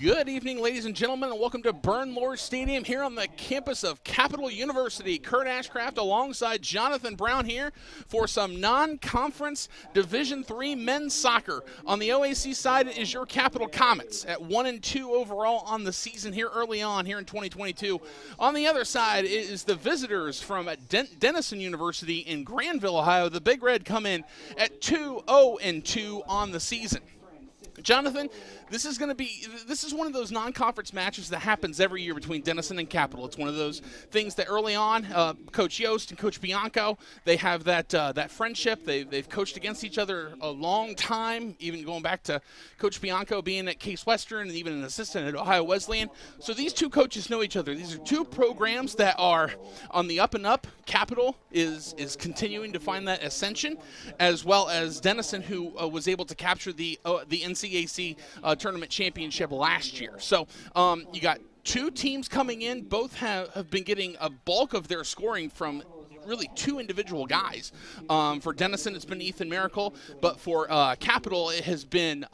Good evening, ladies and gentlemen, and welcome to Bernlohr Stadium here on the campus of Capital University. Kurt Ashcraft alongside Jonathan Brown here for some non-conference Division III men's soccer. On the OAC side is your Capital Comets at 1-2 overall on the season here early on here in 2022. On the other side is the visitors from Denison University in Granville, Ohio. The Big Red come in at 2-0-2 on the season. Jonathan, this is one of those non-conference matches that happens every year between Denison and Capital. It's one of those things that early on, Coach Yost and Coach Bianco, they have that friendship. They've coached against each other a long time, even going back to Coach Bianco being at Case Western and even an assistant at Ohio Wesleyan. So these two coaches know each other. These are two programs that are on the up and up. Capital is continuing to find that ascension, as well as Denison, who was able to capture the NCAC tournament championship last year. So you got two teams coming in. Both have been getting a bulk of their scoring from really two individual guys. For Denison, it's been Ethan Miracle, but for Capital, it has been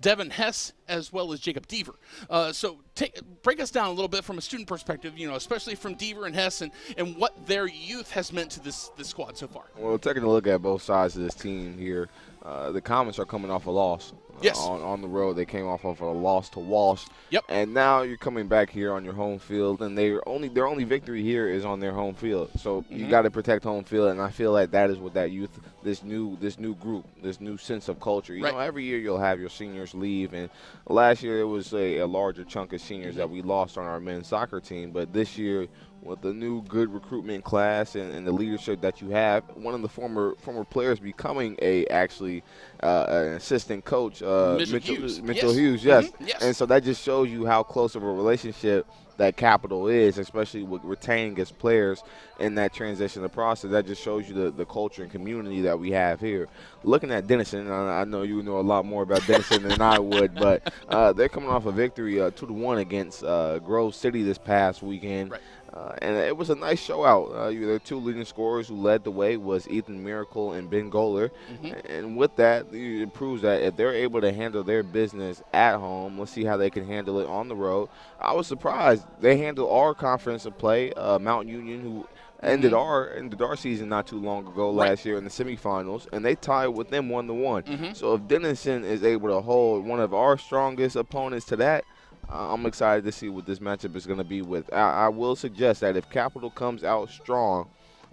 Devin Hess as well as Jacob Deaver. So break us down a little bit from a student perspective, especially from Deaver and Hess and what their youth has meant to this squad so far. Well, taking a look at both sides of this team here, the Comets are coming off a loss. Yes. On the road, they came off of a loss to Walsh. Yep. And now you're coming back here on your home field, and their only victory here is on their home field. So you got to protect home field, and I feel like that is what that youth, this new group, this new sense of culture. You know, every year you'll have your seniors leave, and last year it was a larger chunk of seniors that we lost on our men's soccer team, but this year, with the new good recruitment class and the leadership that you have, one of the former players becoming an assistant coach, Mitchell Hughes, yes. Yes. And so that just shows you how close of a relationship that Capital is, especially with retaining its players in that transition process. That just shows you the culture and community that we have here. Looking at Denison, I know you know a lot more about Denison than I would, but they're coming off a victory 2-1 against Grove City this past weekend. Right. And it was a nice show out. Their two leading scorers who led the way was Ethan Miracle and Ben Goller. And with that, it proves that if they're able to handle their business at home, let's see how they can handle it on the road. I was surprised. They handled our conference of play, Mount Union, who ended our season not too long ago last year in the semifinals, and they tied with them 1-1. So if Denison is able to hold one of our strongest opponents to that, I'm excited to see what this matchup is going to be with. I will suggest that if Capital comes out strong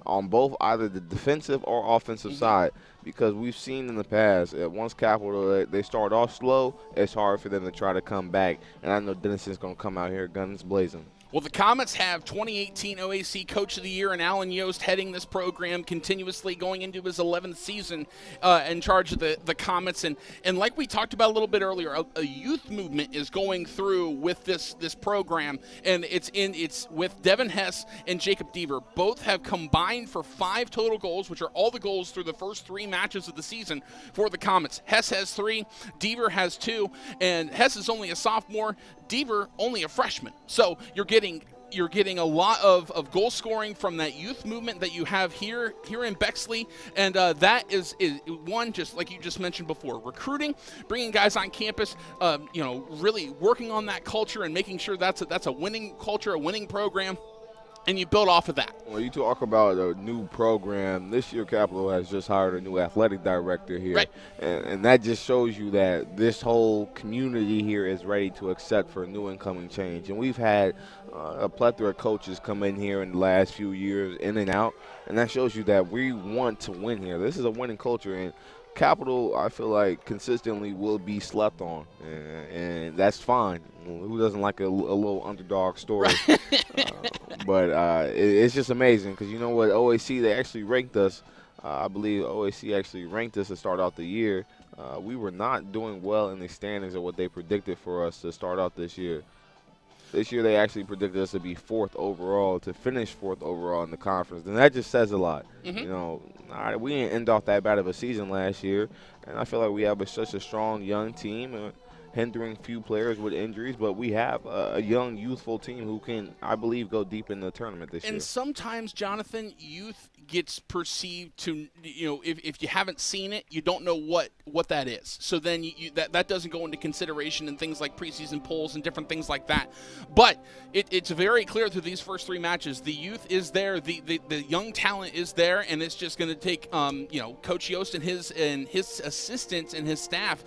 on both either the defensive or offensive side, because we've seen in the past that once Capital, they start off slow, it's hard for them to try to come back. And I know Denison's going to come out here guns blazing. Well, the Comets have 2018 OAC Coach of the Year and Alan Yost heading this program continuously going into his 11th season in charge of the Comets. And like we talked about a little bit earlier, a youth movement is going through with this program, and it's with Devin Hess and Jacob Deaver. Both have combined for 5 total goals, which are all the goals through the first 3 matches of the season for the Comets. Hess has 3, Deaver has 2, and Hess is only a sophomore, Deaver only a freshman. So you're getting a lot of goal scoring from that youth movement that you have here in Bexley, and that is one, just like you just mentioned before, recruiting, bringing guys on campus, really working on that culture and making sure that's a winning culture, a winning program. And you build off of that. Well, you talk about a new program. This year, Capital has just hired a new athletic director here. Right. And that just shows you that this whole community here is ready to accept for a new incoming change. And we've had a plethora of coaches come in here in the last few years, in and out. And that shows you that we want to win here. This is a winning culture. And Capital, I feel like, consistently will be slept on, and that's fine. Who doesn't like a little underdog story? But it's just amazing because you know what, OAC, they actually ranked us. I believe OAC actually ranked us to start out the year. We were not doing well in the standings of what they predicted for us to start out this year. This year they actually predicted us to be 4th overall, to finish 4th overall in the conference. And that just says a lot. You know, we didn't end off that bad of a season last year. And I feel like we have such a strong young team, hindering few players with injuries. But we have a young, youthful team who can, I believe, go deep in the tournament this year. And sometimes, Jonathan, youth gets perceived to, if you haven't seen it, you don't know what that is. So then that doesn't go into consideration in things like preseason polls and different things like that. But it's very clear through these first 3 matches, the youth is there, the young talent is there, and it's just going to take Coach Yost and his assistants and his staff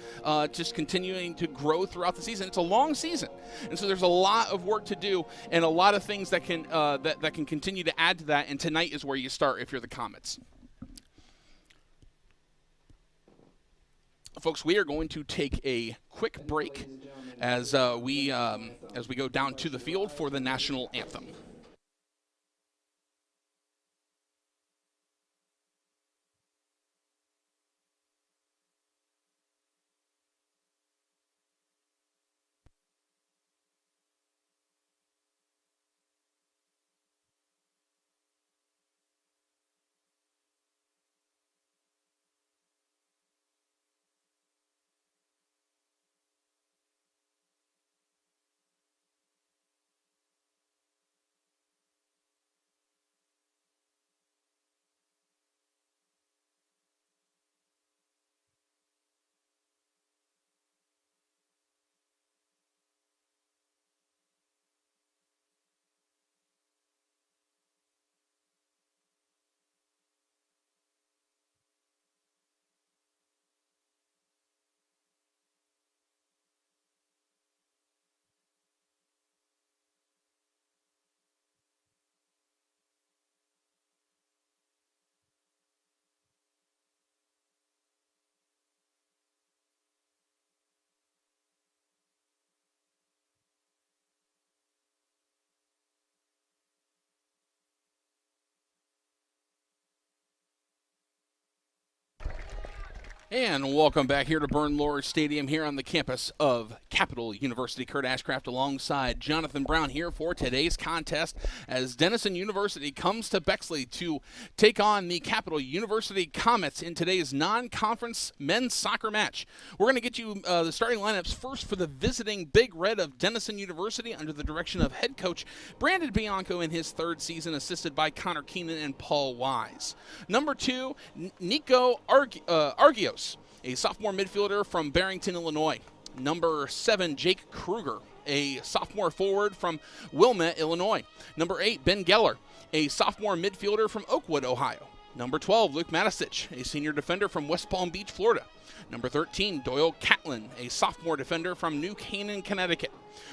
just continuing to grow throughout the season. It's a long season, and so there's a lot of work to do and a lot of things that can that can continue to add to that. And tonight is where you start if you're the Comets. Folks, we are going to take a quick break as we go down to the field for the national anthem. And welcome back here to Bernlohr Stadium here on the campus of Capital University. Kurt Ashcraft alongside Jonathan Brown here for today's contest as Denison University comes to Bexley to take on the Capital University Comets in today's non-conference men's soccer match. We're going to get you the starting lineups first for the visiting Big Red of Denison University under the direction of head coach Brandon Bianco in his 3rd season, assisted by Connor Keenan and Paul Wise. Number 2, Nico Argios, a sophomore midfielder from Barrington, Illinois. Number 7, Jake Kruger, a sophomore forward from Wilmette, Illinois. Number 8, Ben Geller, a sophomore midfielder from Oakwood, Ohio. Number 12, Luke Matisich, a senior defender from West Palm Beach, Florida. Number 13, Doyle Catlin, a sophomore defender from New Canaan, Connecticut.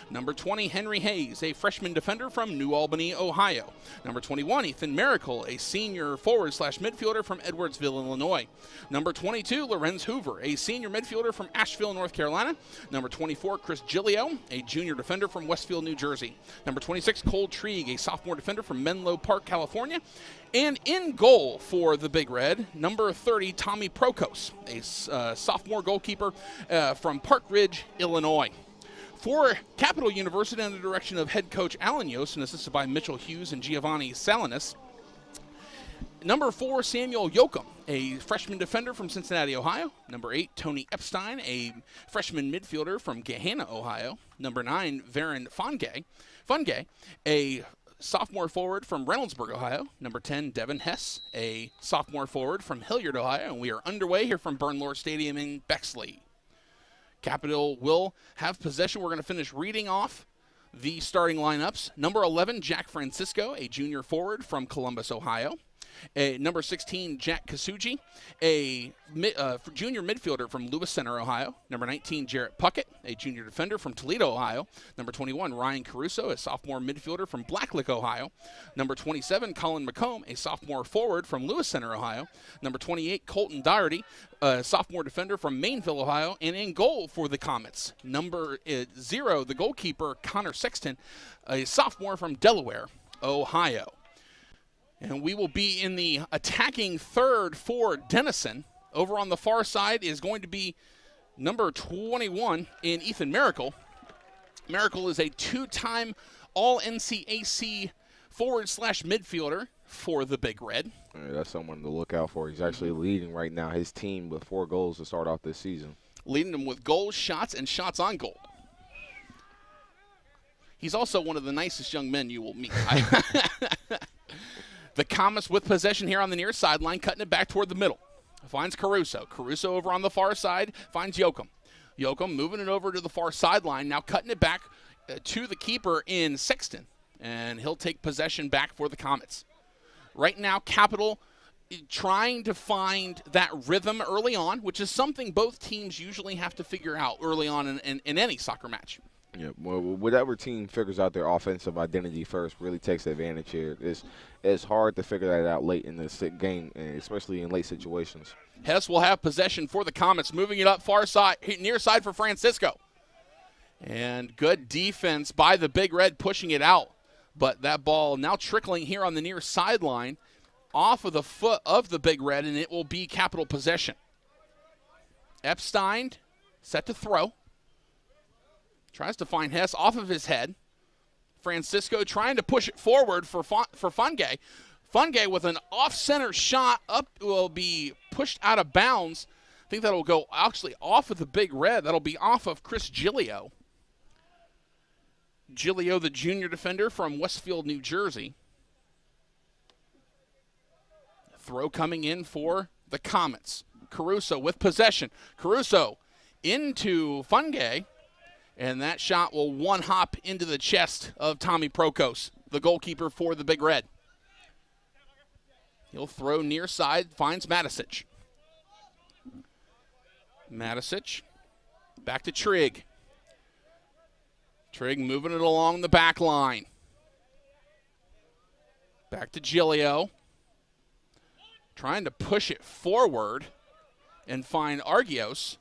Number 20, Henry Hayes, a freshman defender from New Albany, Ohio. Number 21, Ethan Miracle, a senior forward/midfielder from Edwardsville, Illinois. Number 22, Lorenz Hoover, a senior midfielder from Asheville, North Carolina. Number 24, Chris Gilio, a junior defender from Westfield, New Jersey. Number 26, Cole Trieg, a sophomore defender from Menlo Park, California. And in goal for the Big Red, number 30, Tommy Prokos, a sophomore goalkeeper from Park Ridge, Illinois. For Capital University, under the direction of head coach Alan Yost and assisted by Mitchell Hughes and Giovanni Salinas, number 4, Samuel Yoakum, a freshman defender from Cincinnati, Ohio. Number 8, Tony Epstein, a freshman midfielder from Gahanna, Ohio. Number 9, Varen Fungay, a sophomore forward from Reynoldsburg, Ohio. Number 10, Devin Hess, a sophomore forward from Hilliard, Ohio. And we are underway here from Bernlohr Stadium in Bexley. Capital will have possession. We're going to finish reading off the starting lineups. Number 11, Jack Francisco, a junior forward from Columbus, Ohio. Number 16, Jack Kasuji, a junior midfielder from Lewis Center, Ohio. Number 19, Jarrett Puckett, a junior defender from Toledo, Ohio. Number 21, Ryan Caruso, a sophomore midfielder from Blacklick, Ohio. Number 27, Colin McComb, a sophomore forward from Lewis Center, Ohio. Number 28, Colton Doherty, a sophomore defender from Mainville, Ohio. And in goal for the Comets, number 0, the goalkeeper, Connor Sexton, a sophomore from Delaware, Ohio. And we will be in the attacking third for Denison. Over on the far side is going to be number 21 in Ethan Miracle. Miracle is a 2-time All-NCAC forward/midfielder for the Big Red. Yeah, that's someone to look out for. He's actually leading right now his team with 4 goals to start off this season. Leading them with goals, shots, and shots on goal. He's also one of the nicest young men you will meet. The Comets with possession here on the near sideline, cutting it back toward the middle. Finds Caruso. Caruso over on the far side finds Yoakum. Yoakum moving it over to the far sideline, now cutting it back to the keeper in Sexton. And he'll take possession back for the Comets. Right now, Capital trying to find that rhythm early on, which is something both teams usually have to figure out early on in any soccer match. Yeah, well, whatever team figures out their offensive identity first really takes advantage here. It's hard to figure that out late in the game, especially in late situations. Hess will have possession for the Comets, moving it up far side, near side for Francisco. And good defense by the Big Red pushing it out. But that ball now trickling here on the near sideline off of the foot of the Big Red, and it will be Capital possession. Epstein set to throw. Tries to find Hess off of his head. Francisco trying to push it forward for Fungay. Fungay with an off-center shot up will be pushed out of bounds. I think that'll go actually off of the Big Red. That'll be off of Chris Gilio. Gilio, the junior defender from Westfield, New Jersey. Throw coming in for the Comets. Caruso with possession. Caruso into Fungay. And that shot will one-hop into the chest of Tommy Prokos, the goalkeeper for the Big Red. He'll throw near side, finds Matisic. Matisic, back to Trigg. Trigg moving it along the back line. Back to Gilio. Trying to push it forward and find Argios.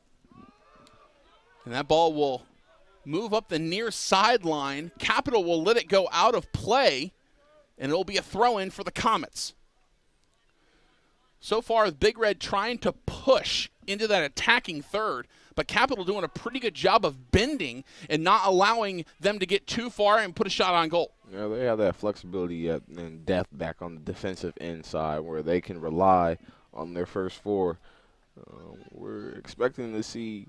And that ball will move up the near sideline. Capital will let it go out of play, and it'll be a throw-in for the Comets. So far, the Big Red trying to push into that attacking third, but Capital doing a pretty good job of bending and not allowing them to get too far and put a shot on goal. Yeah, they have that flexibility and depth back on the defensive end side where they can rely on their first four. We're expecting to see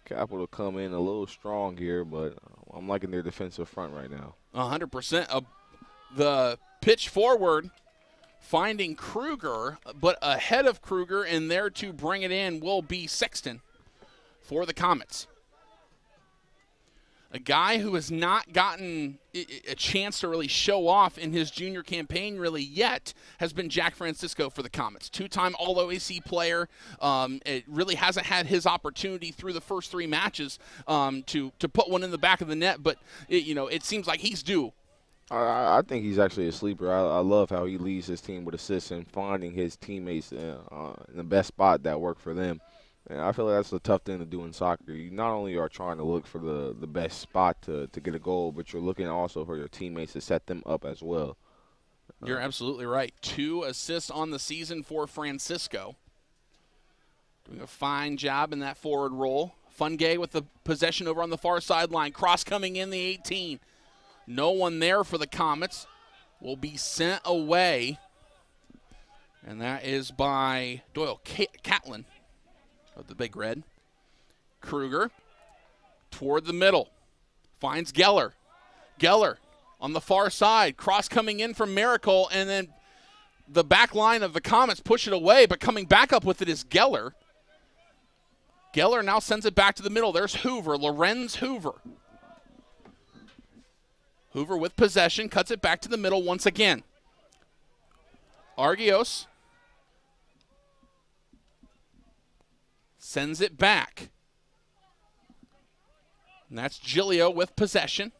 Capital come in a little strong here, but I'm liking their defensive front right now. 100%. The pitch forward, finding Kruger, but ahead of Kruger, and there to bring it in will be Sexton for the Comets. A guy who has not gotten a chance to really show off in his junior campaign really yet has been Jack Francisco for the Comets. Two-time All-OAC player. It really hasn't had his opportunity through the first three matches to put one in the back of the net, but it seems like he's due. I think he's actually a sleeper. I love how he leads his team with assists and finding his teammates in the best spot that work for them. And I feel like that's a tough thing to do in soccer. You not only are trying to look for the best spot to get a goal, but you're looking also for your teammates to set them up as well. You're absolutely right. 2 assists on the season for Francisco. Doing a fine job in that forward role. Fungay with the possession over on the far sideline. Cross coming in the 18. No one there for the Comets. Will be sent away. And that is by Doyle Catlin of the Big Red. Kruger toward the middle. Finds Geller. Geller on the far side. Cross coming in from Miracle, and then the back line of the Comets push it away, but coming back up with it is Geller. Geller now sends it back to the middle. There's Hoover, Lorenz Hoover. Hoover with possession, cuts it back to the middle once again. Argios sends it back. And that's Gilio with possession.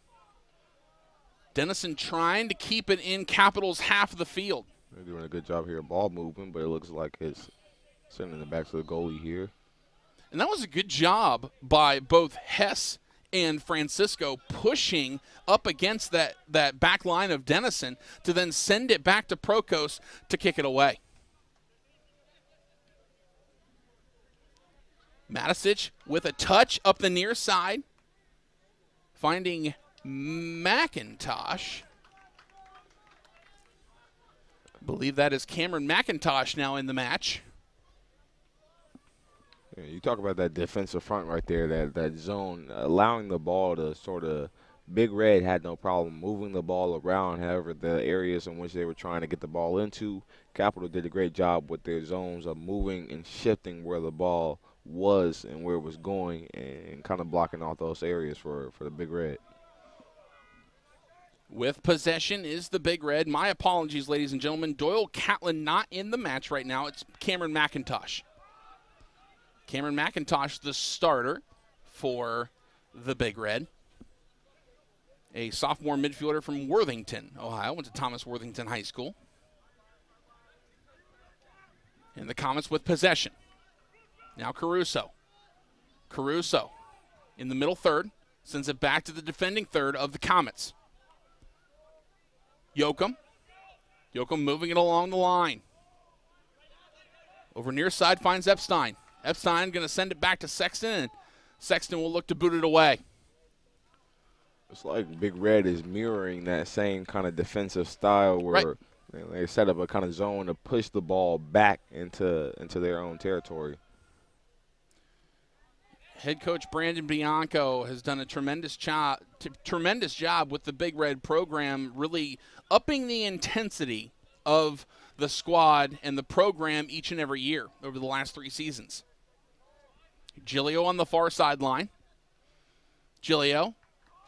Denison trying to keep it in Capital's half of the field. They're doing a good job here, ball movement, but it looks like it's sending it back to the goalie here. And that was a good job by both Hess and Francisco pushing up against that back line of Denison to then send it back to Prokos to kick it away. Matisic with a touch up the near side, finding McIntosh. I believe that is Cameron McIntosh now in the match. Yeah, you talk about that defensive front right there, that zone, allowing the ball to sort of Big Red had no problem moving the ball around. However, the areas in which they were trying to get the ball into, Capital did a great job with their zones of moving and shifting where the ball was and where it was going, and kind of blocking off those areas for the Big Red. With possession is the Big Red. My apologies, ladies and gentlemen. Doyle Catlin not in the match right now. It's Cameron McIntosh. Cameron McIntosh, the starter for the Big Red. A sophomore midfielder from Worthington, Ohio. Went to Thomas Worthington High School. And the Comets with possession. Now Caruso. Caruso in the middle third. Sends it back to the defending third of the Comets. Yoakum. Yoakum moving it along the line. Over near side finds Epstein. Epstein going to send it back to Sexton, and Sexton will look to boot it away. It's like Big Red is mirroring that same kind of defensive style where they set up a kind of zone to push the ball back into their own territory. Head coach Brandon Bianco has done a tremendous job with the Big Red program, really upping the intensity of the squad and the program each and every year over the last 3 seasons. Gilio on the far sideline. Gilio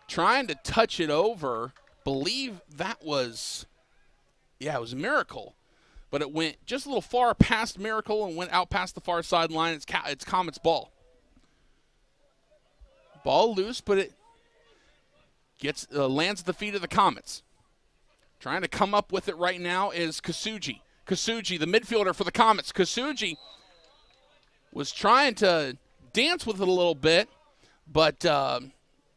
trying to touch it over. Believe that was, it was Miracle. But it went just a little far past Miracle and went out past the far sideline. It's Comet's ball. Ball loose, but it lands at the feet of the Comets. Trying to come up with it right now is Kasuji. Kasuji, the midfielder for the Comets. Kasuji was trying to dance with it a little bit, but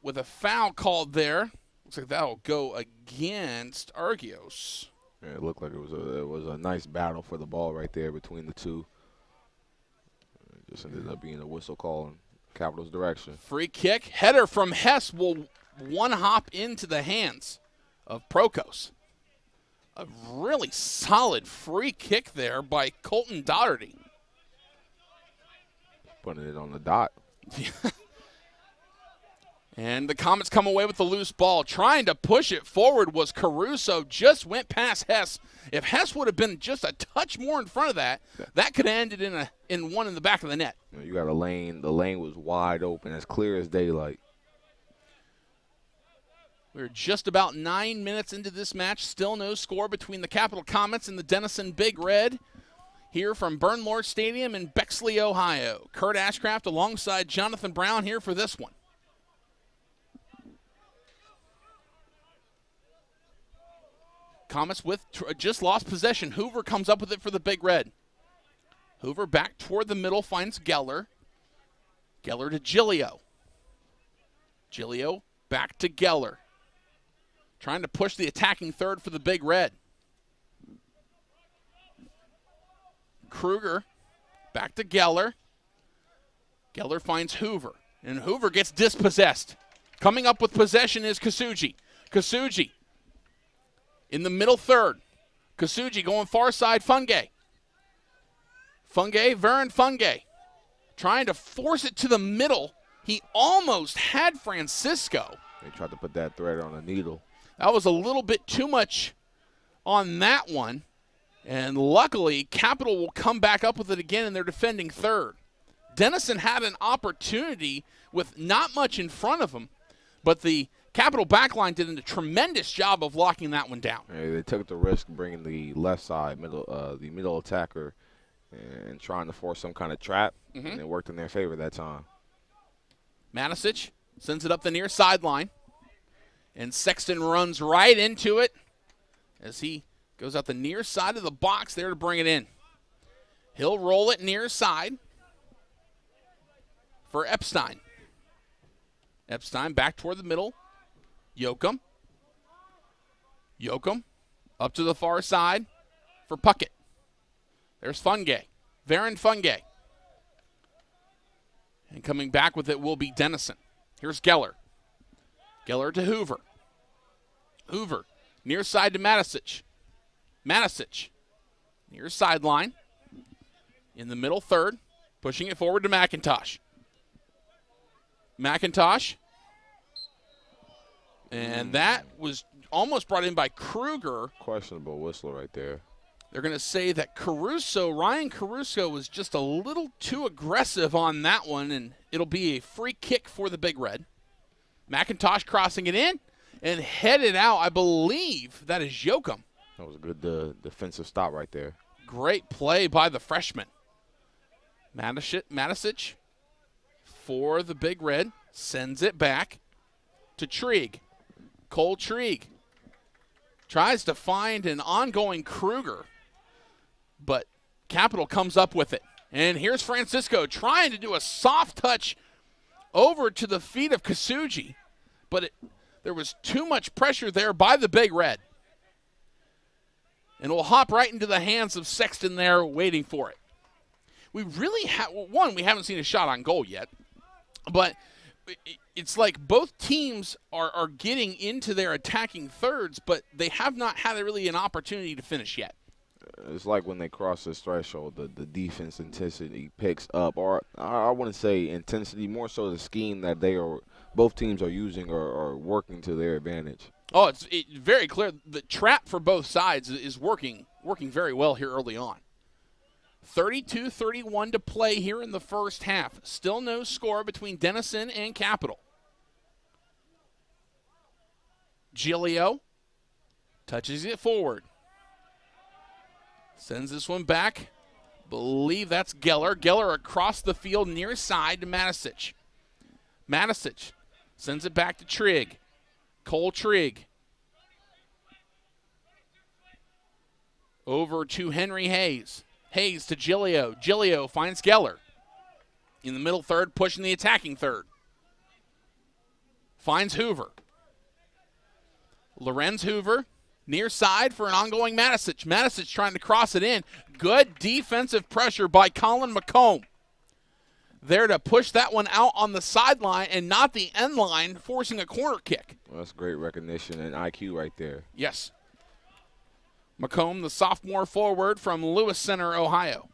with a foul called there, looks like that'll go against Argios. Yeah, it looked like it was a nice battle for the ball right there between the two. It just ended up being a whistle call in Capital's direction. Free kick. Header from Hess will one hop into the hands of Prokos. A really solid free kick there by Colton Doherty. Putting it on the dot. And the Comets come away with the loose ball. Trying to push it forward was Caruso. Just went past Hess. If Hess would have been just a touch more in front of that, that could have ended in one in the back of the net. You got a lane. The lane was wide open, as clear as daylight. We're just about 9 minutes into this match. Still no score between the Capital Comets and the Denison Big Red. Here from Bernlohr Stadium in Bexley, Ohio. Kurt Ashcraft alongside Jonathan Brown here for this one. Comets with just lost possession. Hoover comes up with it for the Big Red. Hoover back toward the middle, finds Geller. Geller to Gilio. Gilio back to Geller. Trying to push the attacking third for the Big Red. Kruger back to Geller. Geller finds Hoover, and Hoover gets dispossessed. Coming up with possession is Kasuji. Kasuji in the middle third. Kasuji going far side, Funge. Varen Funge. Trying to force it to the middle. He almost had Francisco. They tried to put that thread on a needle. That was a little bit too much on that one. And luckily, Capital will come back up with it again in their defending third. Denison had an opportunity with not much in front of them, but the Capital backline did a tremendous job of locking that one down. Hey, they took the risk bringing the left side, the middle attacker, and trying to force some kind of trap, and it worked in their favor that time. Manisic sends it up the near sideline, and Sexton runs right into it as he goes out the near side of the box there to bring it in. He'll roll it near side for Epstein. Epstein back toward the middle. Yoakum up to the far side for Puckett. There's Funge. Varen Funge. And coming back with it will be Denison. Here's Geller. Geller to Hoover. Hoover near side to Matisic. Matisic near sideline. In the middle third. Pushing it forward to McIntosh. McIntosh. And that was almost brought in by Kruger. Questionable whistle right there. They're going to say that Ryan Caruso was just a little too aggressive on that one, and it'll be a free kick for the Big Red. McIntosh crossing it in and headed out. I believe that is Yoakum. That was a good defensive stop right there. Great play by the freshman. Matisic for the Big Red. Sends it back to Trieg. Cole Trieg tries to find an ongoing Kruger, but Capital comes up with it. And here's Francisco trying to do a soft touch over to the feet of Kasuji, but there was too much pressure there by the Big Red. And we'll hop right into the hands of Sexton there waiting for it. We really we haven't seen a shot on goal yet, but it's like both teams are getting into their attacking thirds, but they have not had really an opportunity to finish yet. It's like when they cross this threshold, the defense intensity picks up, or I wouldn't say intensity, more so the scheme that both teams are using or working to their advantage. Oh, it's very clear. The trap for both sides is working very well here early on. 32-31 to play here in the first half. Still no score between Denison and Capital. Giglio touches it forward. Sends this one back. Believe that's Geller. Geller across the field near side to Matisic. Matisic sends it back to Trigg. Cole Trigg. Over to Henry Hayes. Hayes to Giglio. Giglio finds Geller. In the middle third, pushing the attacking third. Finds Hoover. Lorenz Hoover, near side for an ongoing Matisic. Matisic trying to cross it in. Good defensive pressure by Colin McComb. There to push that one out on the sideline and not the end line, forcing a corner kick. Well, that's great recognition and IQ right there. Yes. McComb, the sophomore forward from Lewis Center, Ohio.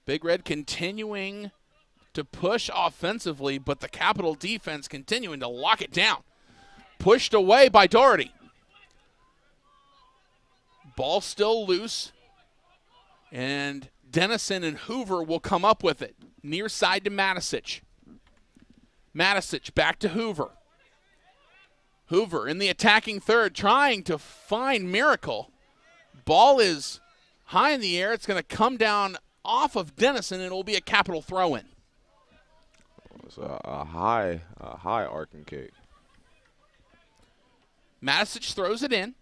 Big Red continuing to push offensively, but the Capital defense continuing to lock it down. Pushed away by Doherty. Ball still loose. And Denison and Hoover will come up with it. Near side to Matisic. Matisic back to Hoover. Hoover in the attacking third trying to find Miracle. Ball is high in the air. It's going to come down off of Denison, and it will be a Capital throw-in. It's a high arcing kick. Matisic throws it in.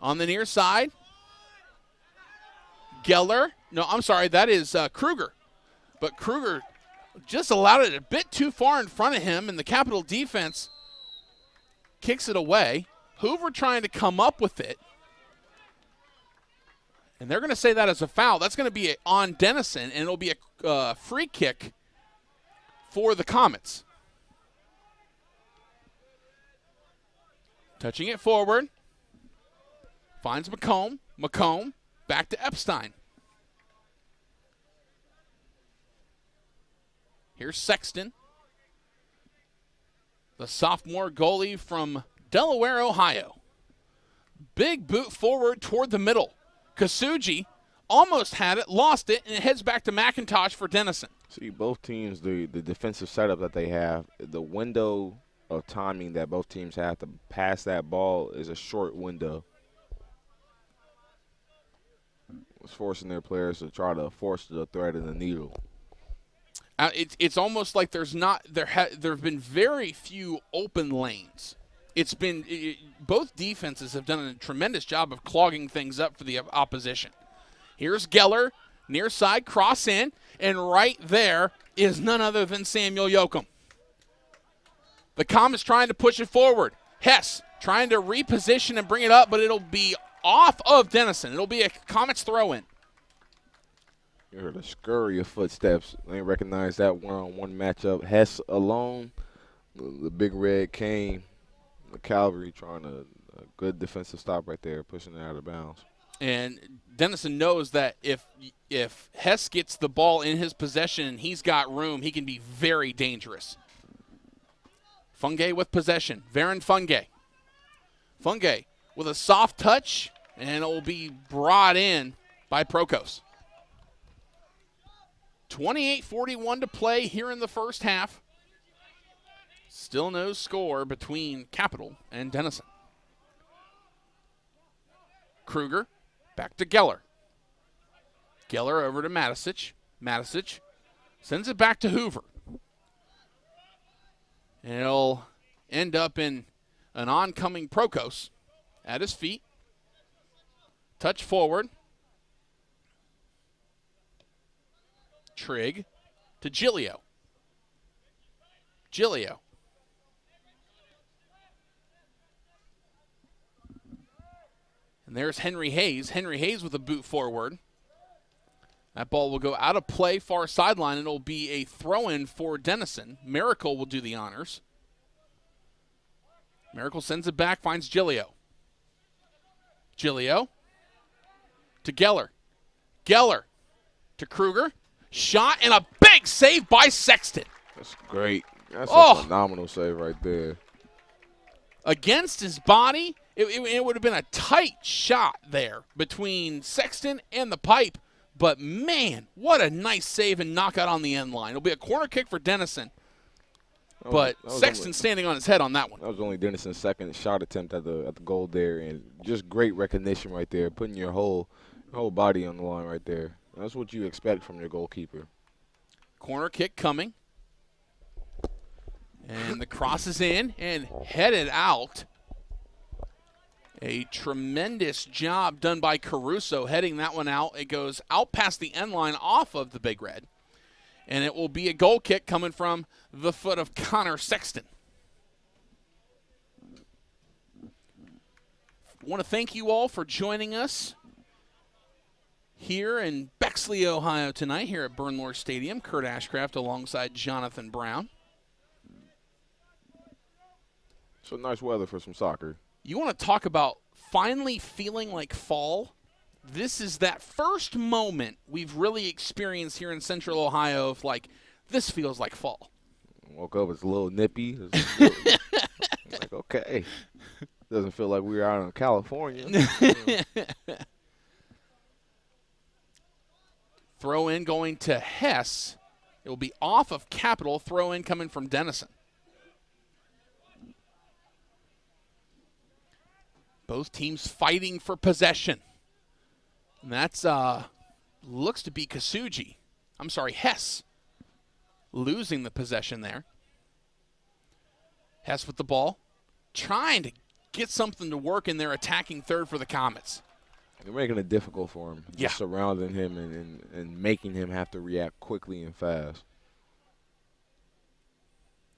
On the near side, Geller. No, I'm sorry, that is Kruger. But Kruger just allowed it a bit too far in front of him, and the Capital defense kicks it away. Hoover trying to come up with it. And they're going to say that as a foul. That's going to be on Denison, and it'll be a free kick for the Comets. Touching it forward. Finds McComb. McComb back to Epstein. Here's Sexton. The sophomore goalie from Delaware, Ohio. Big boot forward toward the middle. Kasuji almost had it, lost it, and it heads back to McIntosh for Denison. See, both teams, the defensive setup that they have, the window of timing that both teams have to pass that ball is a short window. It's forcing their players to try to force the thread of the needle. It's almost like there have been very few open lanes. It's been both defenses have done a tremendous job of clogging things up for the opposition. Here's Geller, near side, cross in, and right there is none other than Samuel Yoakum. The Comets trying to push it forward. Hess trying to reposition and bring it up, but it'll be off of Denison. It'll be a Comets throw-in. You heard a scurry of footsteps. They recognize that one-on-one matchup. Hess alone, the Big Red came. The Cavalry trying a good defensive stop right there, pushing it out of bounds. And Denison knows that if Hess gets the ball in his possession and he's got room, he can be very dangerous. Funge with possession. Varen Funge. Funge with a soft touch, and it will be brought in by Prokos. 28:41 to play here in the first half. Still no score between Capital and Denison. Kruger back to Geller. Geller over to Matisic. Matisic sends it back to Hoover. And it'll end up in an oncoming Prokos at his feet. Touch forward. Trigg to Gilio. Gilio. And there's Henry Hayes. Henry Hayes with a boot forward. That ball will go out of play, far sideline, and it'll be a throw-in for Denison. Miracle will do the honors. Miracle sends it back, finds Gilio. Gilio to Geller. Geller to Kruger. Shot and a big save by Sexton. That's great. That's a phenomenal save right there. Against his body, it would have been a tight shot there between Sexton and the pipe. But, man, what a nice save and knockout on the end line. It'll be a corner kick for Denison. But Sexton standing on his head on that one. That was only Denison's second shot attempt at the goal there. And just great recognition right there, putting your whole body on the line right there. That's what you expect from your goalkeeper. Corner kick coming. And the cross is in and headed out. A tremendous job done by Caruso heading that one out. It goes out past the end line off of the Big Red. And it will be a goal kick coming from the foot of Connor Sexton. I want to thank you all for joining us here in Bexley, Ohio tonight, here at Bernlohr Stadium. Kurt Ashcraft alongside Jonathan Brown. So nice weather for some soccer. You want to talk about finally feeling like fall? This is that first moment we've really experienced here in Central Ohio of like, this feels like fall. Woke up, it's a little nippy. Like, okay. Doesn't feel like we're out in California. Throw in going to Hess. It will be off of Capital. Throw in coming from Denison. Both teams fighting for possession. And that's looks to be Hess losing the possession there. Hess with the ball, trying to get something to work in their attacking third for the Comets. They're making it difficult for him. Yeah. Just surrounding him and making him have to react quickly and fast.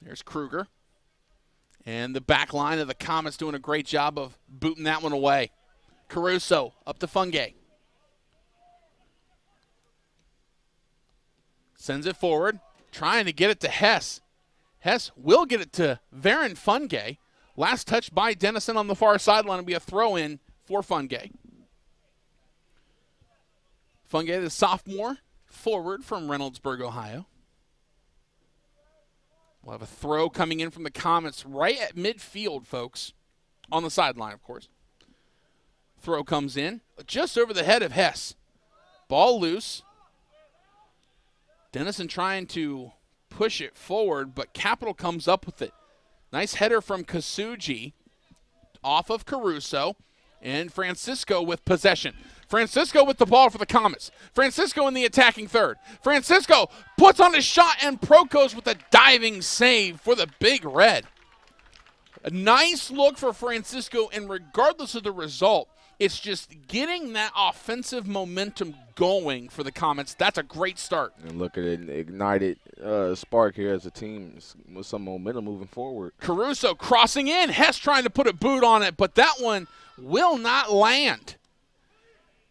There's Kruger. And the back line of the Comets doing a great job of booting that one away. Caruso up to Funge. Sends it forward, trying to get it to Hess. Hess will get it to Varen Funge. Last touch by Denison on the far sideline will be a throw-in for Funge. Funge, the sophomore, forward from Reynoldsburg, Ohio. We'll have a throw coming in from the Comets right at midfield, folks. On the sideline, of course. Throw comes in just over the head of Hess. Ball loose. Denison trying to push it forward, but Capital comes up with it. Nice header from Kasuji off of Caruso. And Francisco with possession. Francisco with the ball for the Comets. Francisco in the attacking third. Francisco puts on his shot, and Prokos with a diving save for the Big Red. A nice look for Francisco, and regardless of the result, it's just getting that offensive momentum going for the Comets. That's a great start. And look at it, ignited spark here as a team with some momentum moving forward. Caruso crossing in. Hess trying to put a boot on it, but that one will not land.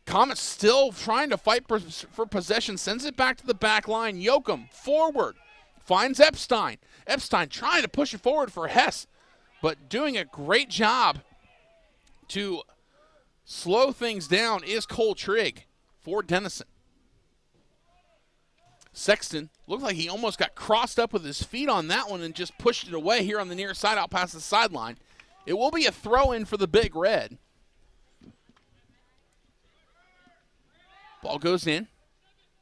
Comets still trying to fight for possession. Sends it back to the back line. Yoakum forward. Finds Epstein. Epstein trying to push it forward for Hess, but doing a great job to slow things down is Cole Trigg for Denison. Sexton looked like he almost got crossed up with his feet on that one and just pushed it away here on the near side out past the sideline. It will be a throw-in for the Big Red. Ball goes in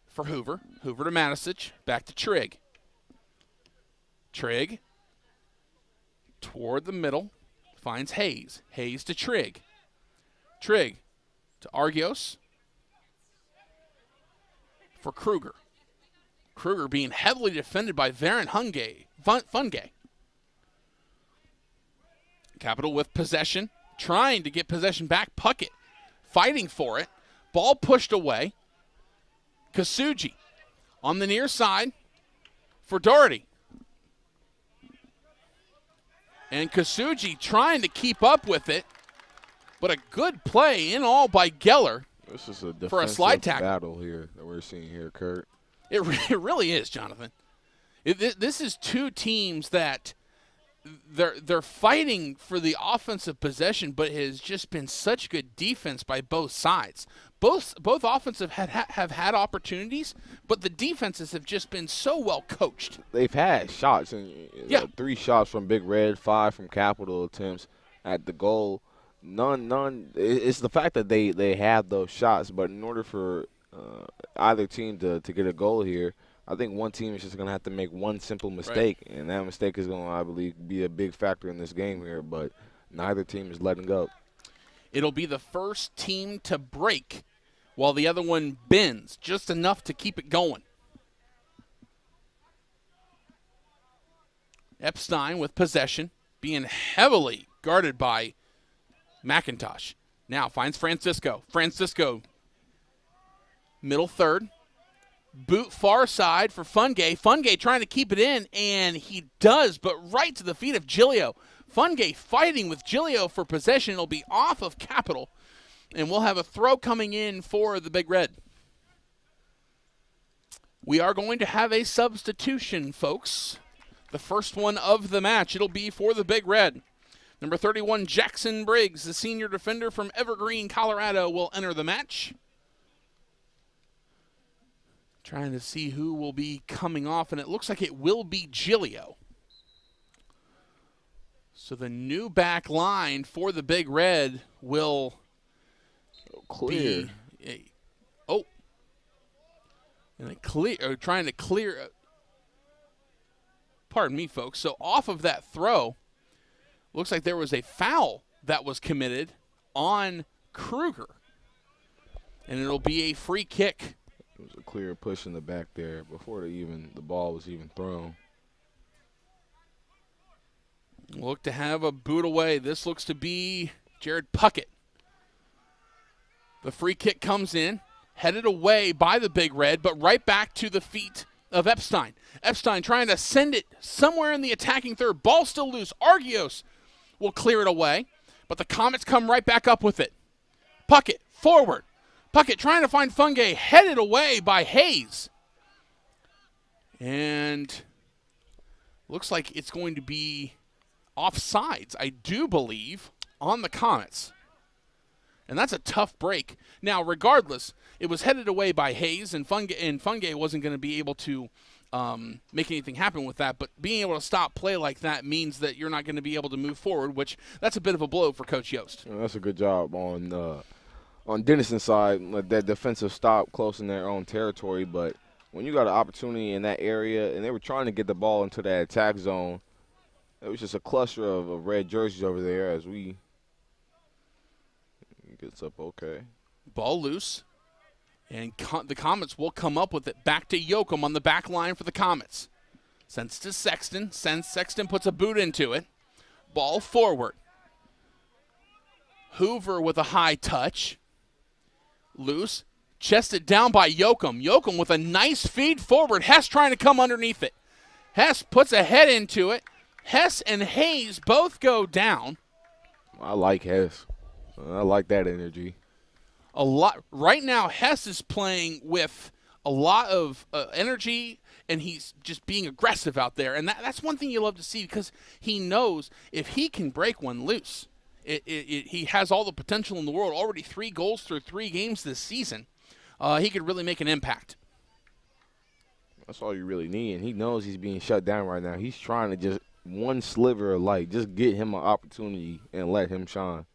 for Hoover. Hoover to Matisich. Back to Trigg. Trigg toward the middle. Finds Hayes. Hayes to Trigg. Trigg to Argios for Kruger. Kruger being heavily defended by Varen Fungay. Capital with possession. Trying to get possession back. Puckett fighting for it. Ball pushed away. Kasuji on the near side for Doherty. And Kasuji trying to keep up with it. But a good play in all by Geller. This is a for a slide tackle battle here that we're seeing here, Kurt. It really is, Jonathan. This is two teams that they're fighting for the offensive possession, but it has just been such good defense by both sides. Both offensive have had opportunities, but the defenses have just been so well coached. They've had shots, and 3 shots from Big Red, 5 from Capital attempts at the goal. None. It's the fact that they have those shots, but in order for either team to get a goal here, I think one team is just going to have to make one simple mistake, and that mistake is going to, I believe, be a big factor in this game here, but neither team is letting go. It'll be the first team to break while the other one bends, just enough to keep it going. Epstein with possession, being heavily guarded by McIntosh. Now finds Francisco. Francisco, middle third. Boot far side for Fungay. Fungay trying to keep it in, and he does, but right to the feet of Gilio. Fungay fighting with Gilio for possession. It'll be off of Capital, and we'll have a throw coming in for the Big Red. We are going to have a substitution, folks. The first one of the match. It'll be for the Big Red. Number 31, Jackson Briggs, the senior defender from Evergreen, Colorado, will enter the match. Trying to see who will be coming off, and it looks like it will be Gilio. So the new back line for the Big Red will clear. Trying to clear. Pardon me, folks. So off of that throw, looks like there was a foul that was committed on Kruger. And it'll be a free kick. It was a clear push in the back there before the ball was even thrown. Look to have a boot away. This looks to be Jared Puckett. The free kick comes in, headed away by the Big Red, but right back to the feet of Epstein. Epstein trying to send it somewhere in the attacking third. Ball still loose. Argios will clear it away, but the Comets come right back up with it. Puckett forward. Puckett trying to find Fungay, headed away by Hayes. And looks like it's going to be offsides, I do believe, on the Comets. And that's a tough break. Now, regardless, it was headed away by Hayes, and Fungay wasn't going to be able to make anything happen with that. But being able to stop play like that means that you're not going to be able to move forward, which that's a bit of a blow for Coach Yost. Well, that's a good job on Denison's side, that defensive stop close in their own territory. But when you got an opportunity in that area, and they were trying to get the ball into that attack zone, it was just a cluster of red jerseys over there as we gets up okay. Ball loose, and the Comets will come up with it back to Yoakum on the back line for the Comets. Sends to Sexton. Sexton puts a boot into it. Ball forward. Hoover with a high touch. Loose. Chested down by Yoakum. Yoakum with a nice feed forward. Hess trying to come underneath it. Hess puts a head into it. Hess and Hayes both go down. I like Hess. I like that energy. A lot right now. Hess is playing with a lot of energy, and he's just being aggressive out there. And that's one thing you love to see, because he knows if he can break one loose, he has all the potential in the world. Already 3 goals through 3 games this season. He could really make an impact. That's all you really need, and he knows he's being shut down right now. He's trying to just one sliver of light, just get him an opportunity and let him shine.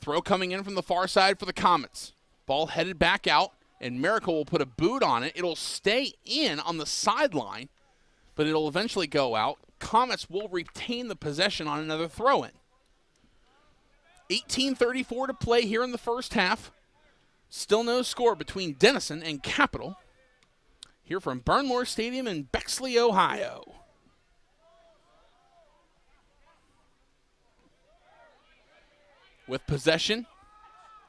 Throw coming in from the far side for the Comets. Ball headed back out, and Miracle will put a boot on it. It'll stay in on the sideline, but it'll eventually go out. Comets will retain the possession on another throw-in. 18:34 to play here in the first half. Still no score between Denison and Capital. Here from Bernlohr Stadium in Bexley, Ohio. With possession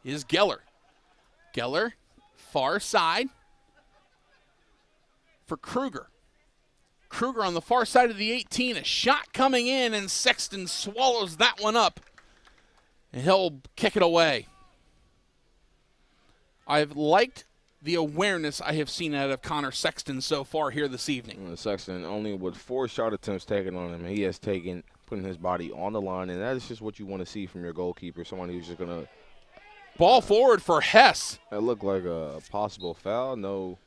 is Geller. Geller, far side for Kruger. Kruger on the far side of the 18. A shot coming in, and Sexton swallows that one up. And he'll kick it away. I've liked the awareness I have seen out of Connor Sexton so far here this evening. Sexton only with 4 shot attempts taken on him. He has taken, putting his body on the line, and that is just what you want to see from your goalkeeper, someone who's just going to. Ball forward for Hess. That looked like a possible foul. No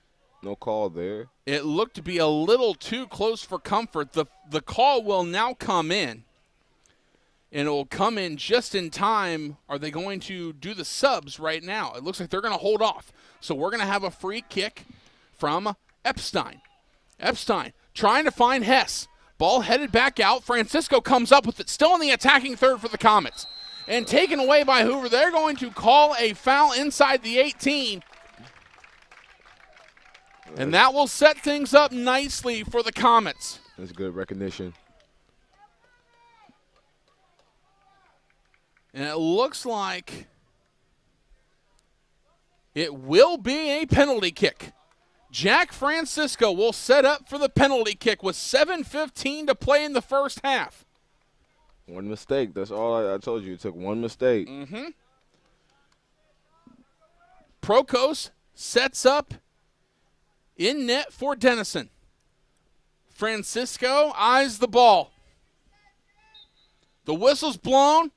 call there. It looked to be a little too close for comfort. The call will now come in, and it will come in just in time. Are they going to do the subs right now? It looks like they're going to hold off. So we're going to have a free kick from Epstein. Epstein trying to find Hess. Ball headed back out. Francisco comes up with it, still in the attacking third for the Comets. And taken away by Hoover. They're going to call a foul inside the 18. And that will set things up nicely for the Comets. That's good recognition. And it looks like it will be a penalty kick. Jack Francisco will set up for the penalty kick with 7:15 to play in the first half. One mistake. That's all I told you. It took one mistake. Prokos sets up in net for Denison. Francisco eyes the ball. The whistle's blown,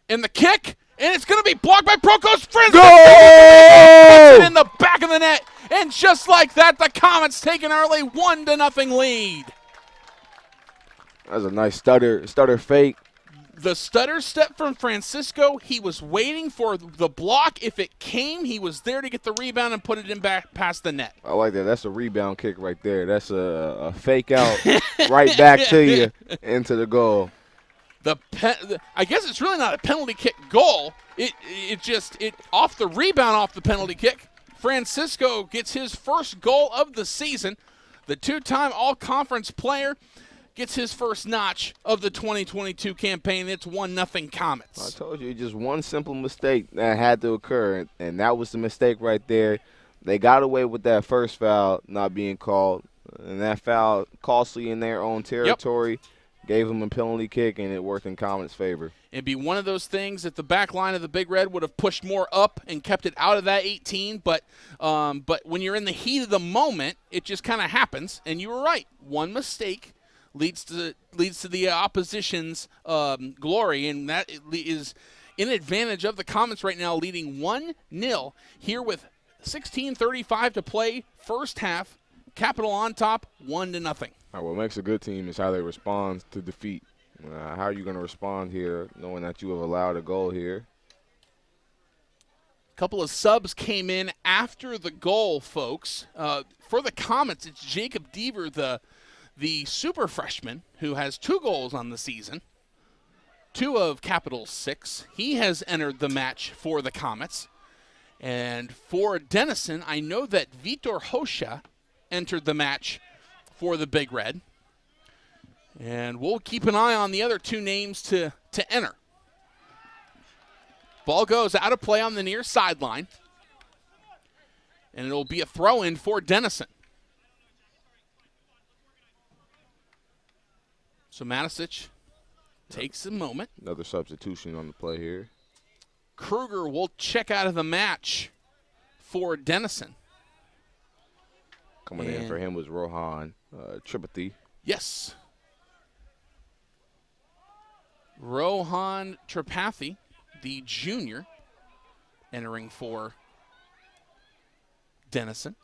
and the kick, and it's going to be blocked by Prokos. Francisco puts it in the back of the net, and just like that, the Comets take an early 1-0 lead. That's a nice stutter fake. The stutter step from Francisco. He was waiting for the block. If it came, he was there to get the rebound and put it in back past the net. I like that. That's a rebound kick right there. That's a fake out right back to you into the goal. I guess it's really not a penalty kick goal. It off the rebound off the penalty kick. Francisco gets his first goal of the season. The 2-time all-conference player gets his first notch of the 2022 campaign. It's 1-0 Comets. I told you, just one simple mistake that had to occur, and that was the mistake right there. They got away with that first foul not being called, and that foul costly in their own territory. Gave them a penalty kick, and it worked in Comets' favor. It'd be one of those things that the back line of the Big Red would have pushed more up and kept it out of that 18, but when you're in the heat of the moment, it just kind of happens, and you were right. One mistake leads to the opposition's glory, and that is in advantage of the Comets right now, leading 1-0 here with 16:35 to play, first half. Capital on top, 1-0. All right, what makes a good team is how they respond to defeat. How are you going to respond here, knowing that you have allowed a goal here? A couple of subs came in after the goal, folks. For the Comets, it's Jacob Deaver, the super freshman, who has 2 goals on the season, 2 of Capital's 6. He has entered the match for the Comets. And for Denison, I know that Vitor Hosha entered the match for the Big Red. And we'll keep an eye on the other 2 names to enter. Ball goes out of play on the near sideline. And it'll be a throw-in for Denison. So Matisic takes a moment. Another substitution on the play here. Kruger will check out of the match for Denison. Coming in for him was Rohan Tripathi. Yes. Rohan Tripathi, the junior, entering for Denison.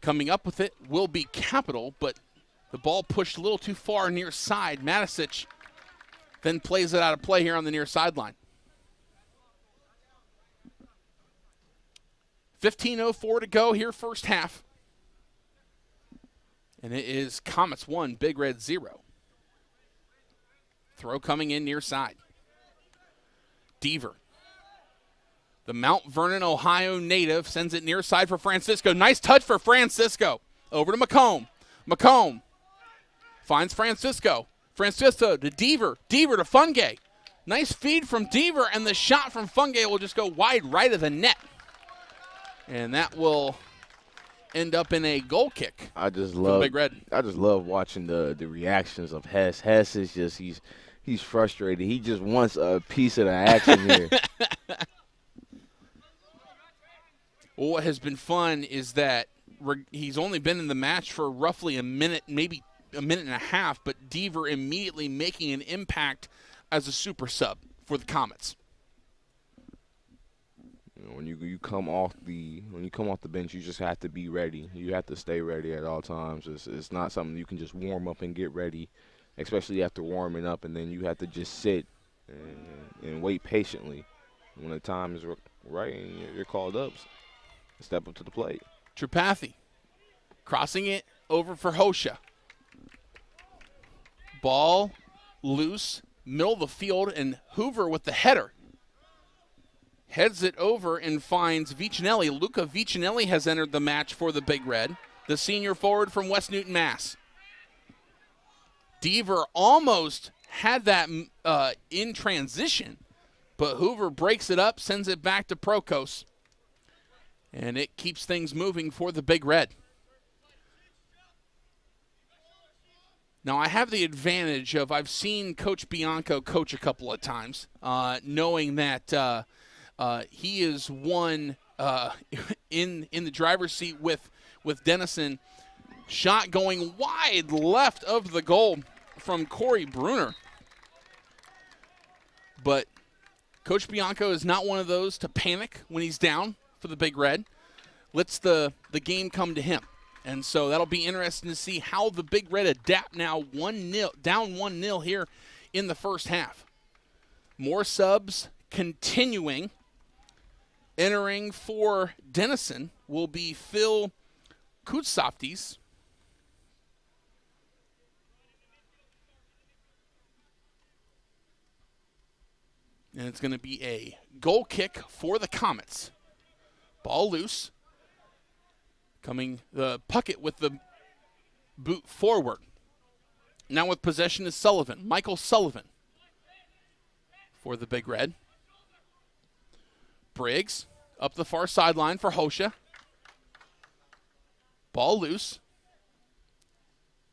Coming up with it will be Capital, but the ball pushed a little too far near side. Matisic then plays it out of play here on the near sideline. 15:04 to go here, first half. And it is Comets 1, Big Red 0. Throw coming in near side. Deaver, the Mount Vernon, Ohio native, sends it near side for Francisco. Nice touch for Francisco. Over to McComb. McComb finds Francisco. Francisco to Deaver. Deaver to Fungay. Nice feed from Deaver, and the shot from Fungay will just go wide right of the net. And that will end up in a goal kick. I just love Big Red. I just love watching the reactions of Hess. Hess is just he's frustrated. He just wants a piece of the action here. Well, what has been fun is that he's only been in the match for roughly a minute, maybe a minute and a half, but Deaver immediately making an impact as a super sub for the Comets. When you come off the bench, you just have to be ready. You have to stay ready at all times. It's not something you can just warm up and get ready, especially after warming up, and then you have to just sit and wait patiently. When the time is right and you're called up, step up to the plate. Tripathi crossing it over for Hosha. Ball loose, middle of the field, and Hoover with the header. Heads it over and finds Vicinelli. Luca Vicinelli has entered the match for the Big Red, the senior forward from West Newton, Mass. Deaver almost had that in transition, but Hoover breaks it up, sends it back to Prokos, and it keeps things moving for the Big Red. Now, I have the advantage of I've seen Coach Bianco coach a couple of times, knowing that he is one in the driver's seat with Denison. Shot going wide left of the goal from Corey Bruner. But Coach Bianco is not one of those to panic when he's down for the Big Red. Lets the game come to him. And so that'll be interesting to see how the Big Red adapt now 1-0, down 1-0 here in the first half. More subs continuing. Entering for Denison will be Phil Kutsoftes. And it's going to be a goal kick for the Comets. Ball loose. Coming the Puckett with the boot forward. Now with possession is Sullivan. Michael Sullivan for the Big Red. Briggs up the far sideline for Hosha. Ball loose.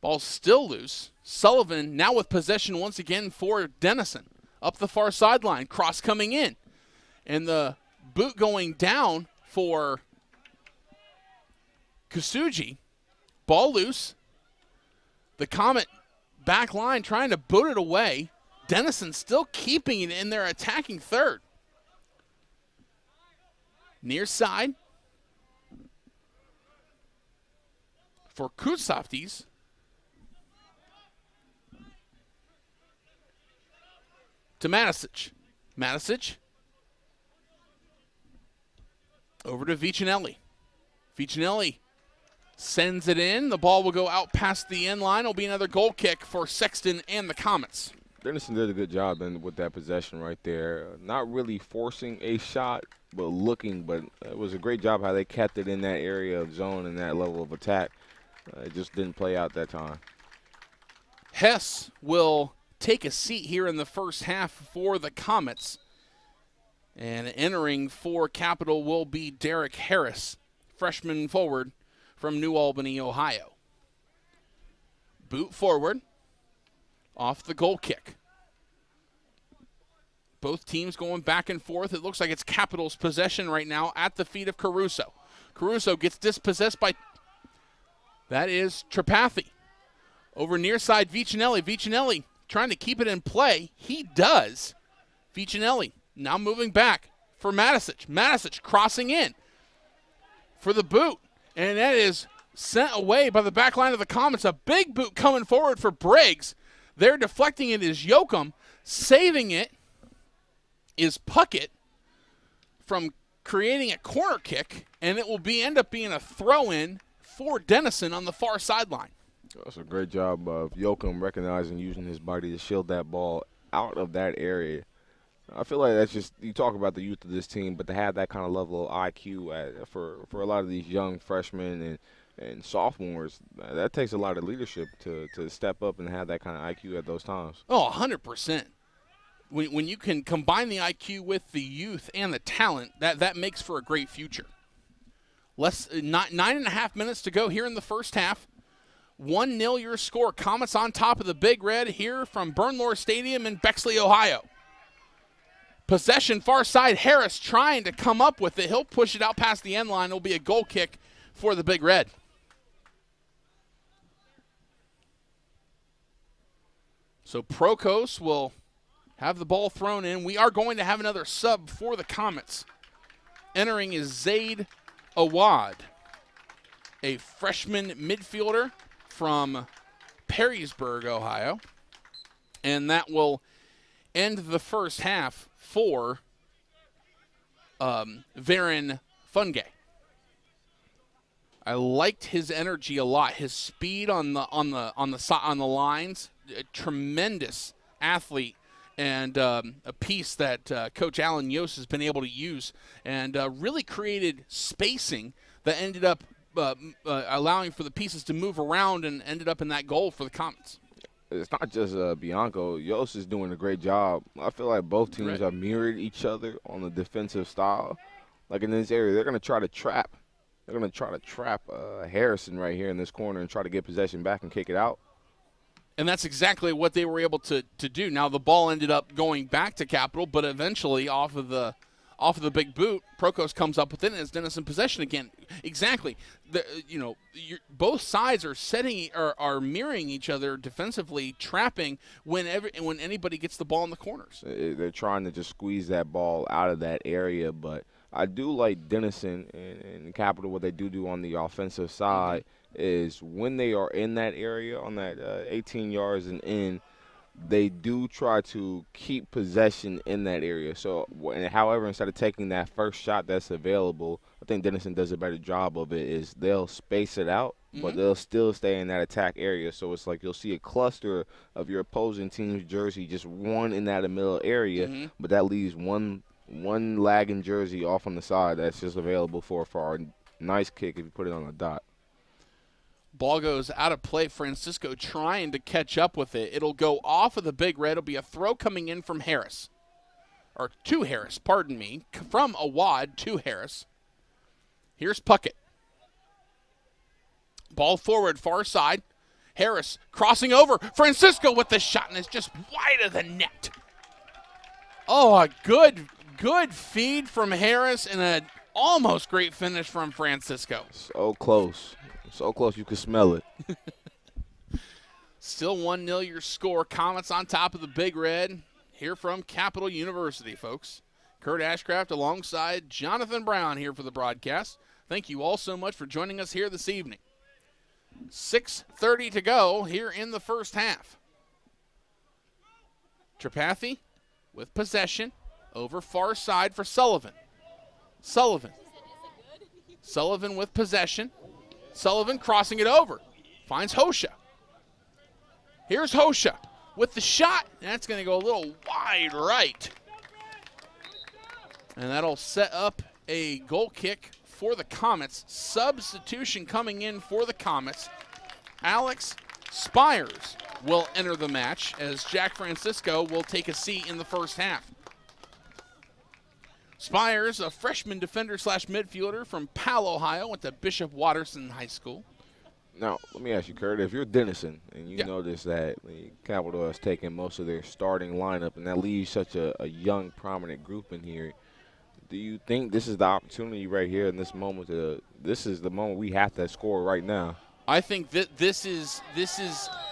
Ball still loose. Sullivan now with possession once again for Denison. Up the far sideline. Cross coming in. And the boot going down for Kasuji. Ball loose. The Comet back line trying to boot it away. Denison still keeping it in their attacking third. Near side for Kutsoftes. To Matisic. Matisic. Over to Vicinelli. Vicinelli sends it in. The ball will go out past the end line. It'll be another goal kick for Sexton and the Comets. Denison did a good job then with that possession right there. Not really forcing a shot, but looking. But it was a great job how they kept it in that area of zone and that level of attack. It just didn't play out that time. Hess will take a seat here in the first half for the Comets. And entering for Capital will be Derek Harris, freshman forward from New Albany, Ohio. Boot forward. Off the goal kick. Both teams going back and forth. It looks like it's Capital's possession right now at the feet of Caruso. Caruso gets dispossessed by, that is Tripathi. Over near side, Vicinelli. Vicinelli trying to keep it in play. He does. Vicinelli now moving back for Matisic. Matisic crossing in for the boot. And that is sent away by the back line of the Comets. A big boot coming forward for Briggs. They're deflecting it is Yoakum. Saving it is Puckett from creating a corner kick, and it will end up being a throw-in for Denison on the far sideline. That's a great job of Yoakum recognizing using his body to shield that ball out of that area. I feel like that's just, you talk about the youth of this team, but to have that kind of level of IQ for a lot of these young freshmen and sophomores, that takes a lot of leadership to step up and have that kind of IQ at those times. Oh, 100%. When you can combine the IQ with the youth and the talent, that makes for a great future. 9.5 minutes to go here in the first half. 1-0 your score. Comets on top of the Big Red here from Bernlohr Stadium in Bexley, Ohio. Possession far side. Harris trying to come up with it. He'll push it out past the end line. It'll be a goal kick for the Big Red. So Prokos will have the ball thrown in. We are going to have another sub for the Comets. Entering is Zaid Awad, a freshman midfielder from Perrysburg, Ohio. And that will end the first half for Varen Fungay. I liked his energy a lot. His speed on the lines, a tremendous athlete. And a piece that Coach Alan Yost has been able to use and really created spacing that ended up allowing for the pieces to move around and ended up in that goal for the Comets. It's not just Bianco. Yost is doing a great job. I feel like both teams have mirrored each other on the defensive style. Like in this area, they're going to try to trap. They're going to try to trap Harrison right here in this corner and try to get possession back and kick it out. And that's exactly what they were able to do. Now the ball ended up going back to Capital, but eventually off of the big boot, Prokos comes up with it and it's Denison possession again. Exactly. Both sides are mirroring each other defensively, trapping when anybody gets the ball in the corners. They're trying to just squeeze that ball out of that area, but I do like Denison and Capital, what they do on the offensive side. Is when they are in that area on that 18 yards and in, they do try to keep possession in that area. So, however, instead of taking that first shot that's available, I think Denison does a better job of it, is they'll space it out, but they'll still stay in that attack area. So it's like you'll see a cluster of your opposing team's jersey, just one in that middle area, but that leaves one lagging jersey off on the side that's just available for a nice kick if you put it on the dot. Ball goes out of play. Francisco trying to catch up with it. It'll go off of the Big Red. It'll be a throw coming in from Harris. Or to Harris, pardon me. From Awad to Harris. Here's Puckett. Ball forward, far side. Harris crossing over. Francisco with the shot, and it's just wide of the net. Oh, a good feed from Harris and an almost great finish from Francisco. So close. So close you can smell it. Still 1-0 your score. Comets on top of the Big Red here from Capital University, folks. Kurt Ashcraft alongside Jonathan Brown here for the broadcast. Thank you all so much for joining us here this evening. 6:30 to go here in the first half. Tripathi with possession over far side for Sullivan. Sullivan with possession. Sullivan crossing it over. Finds Hosha. Here's Hosha with the shot. That's going to go a little wide right. And that'll set up a goal kick for the Comets. Substitution coming in for the Comets. Alex Spires will enter the match as Jack Francisco will take a seat in the first half. Spires, a freshman defender / midfielder from Powell, Ohio, went to Bishop Watterson High School. Now, let me ask you, Kurt, if you're Denison and you notice that Capital has taken most of their starting lineup and that leaves such a young, prominent group in here, do you think this is the opportunity right here in this moment? This is the moment we have to score right now? I think that this is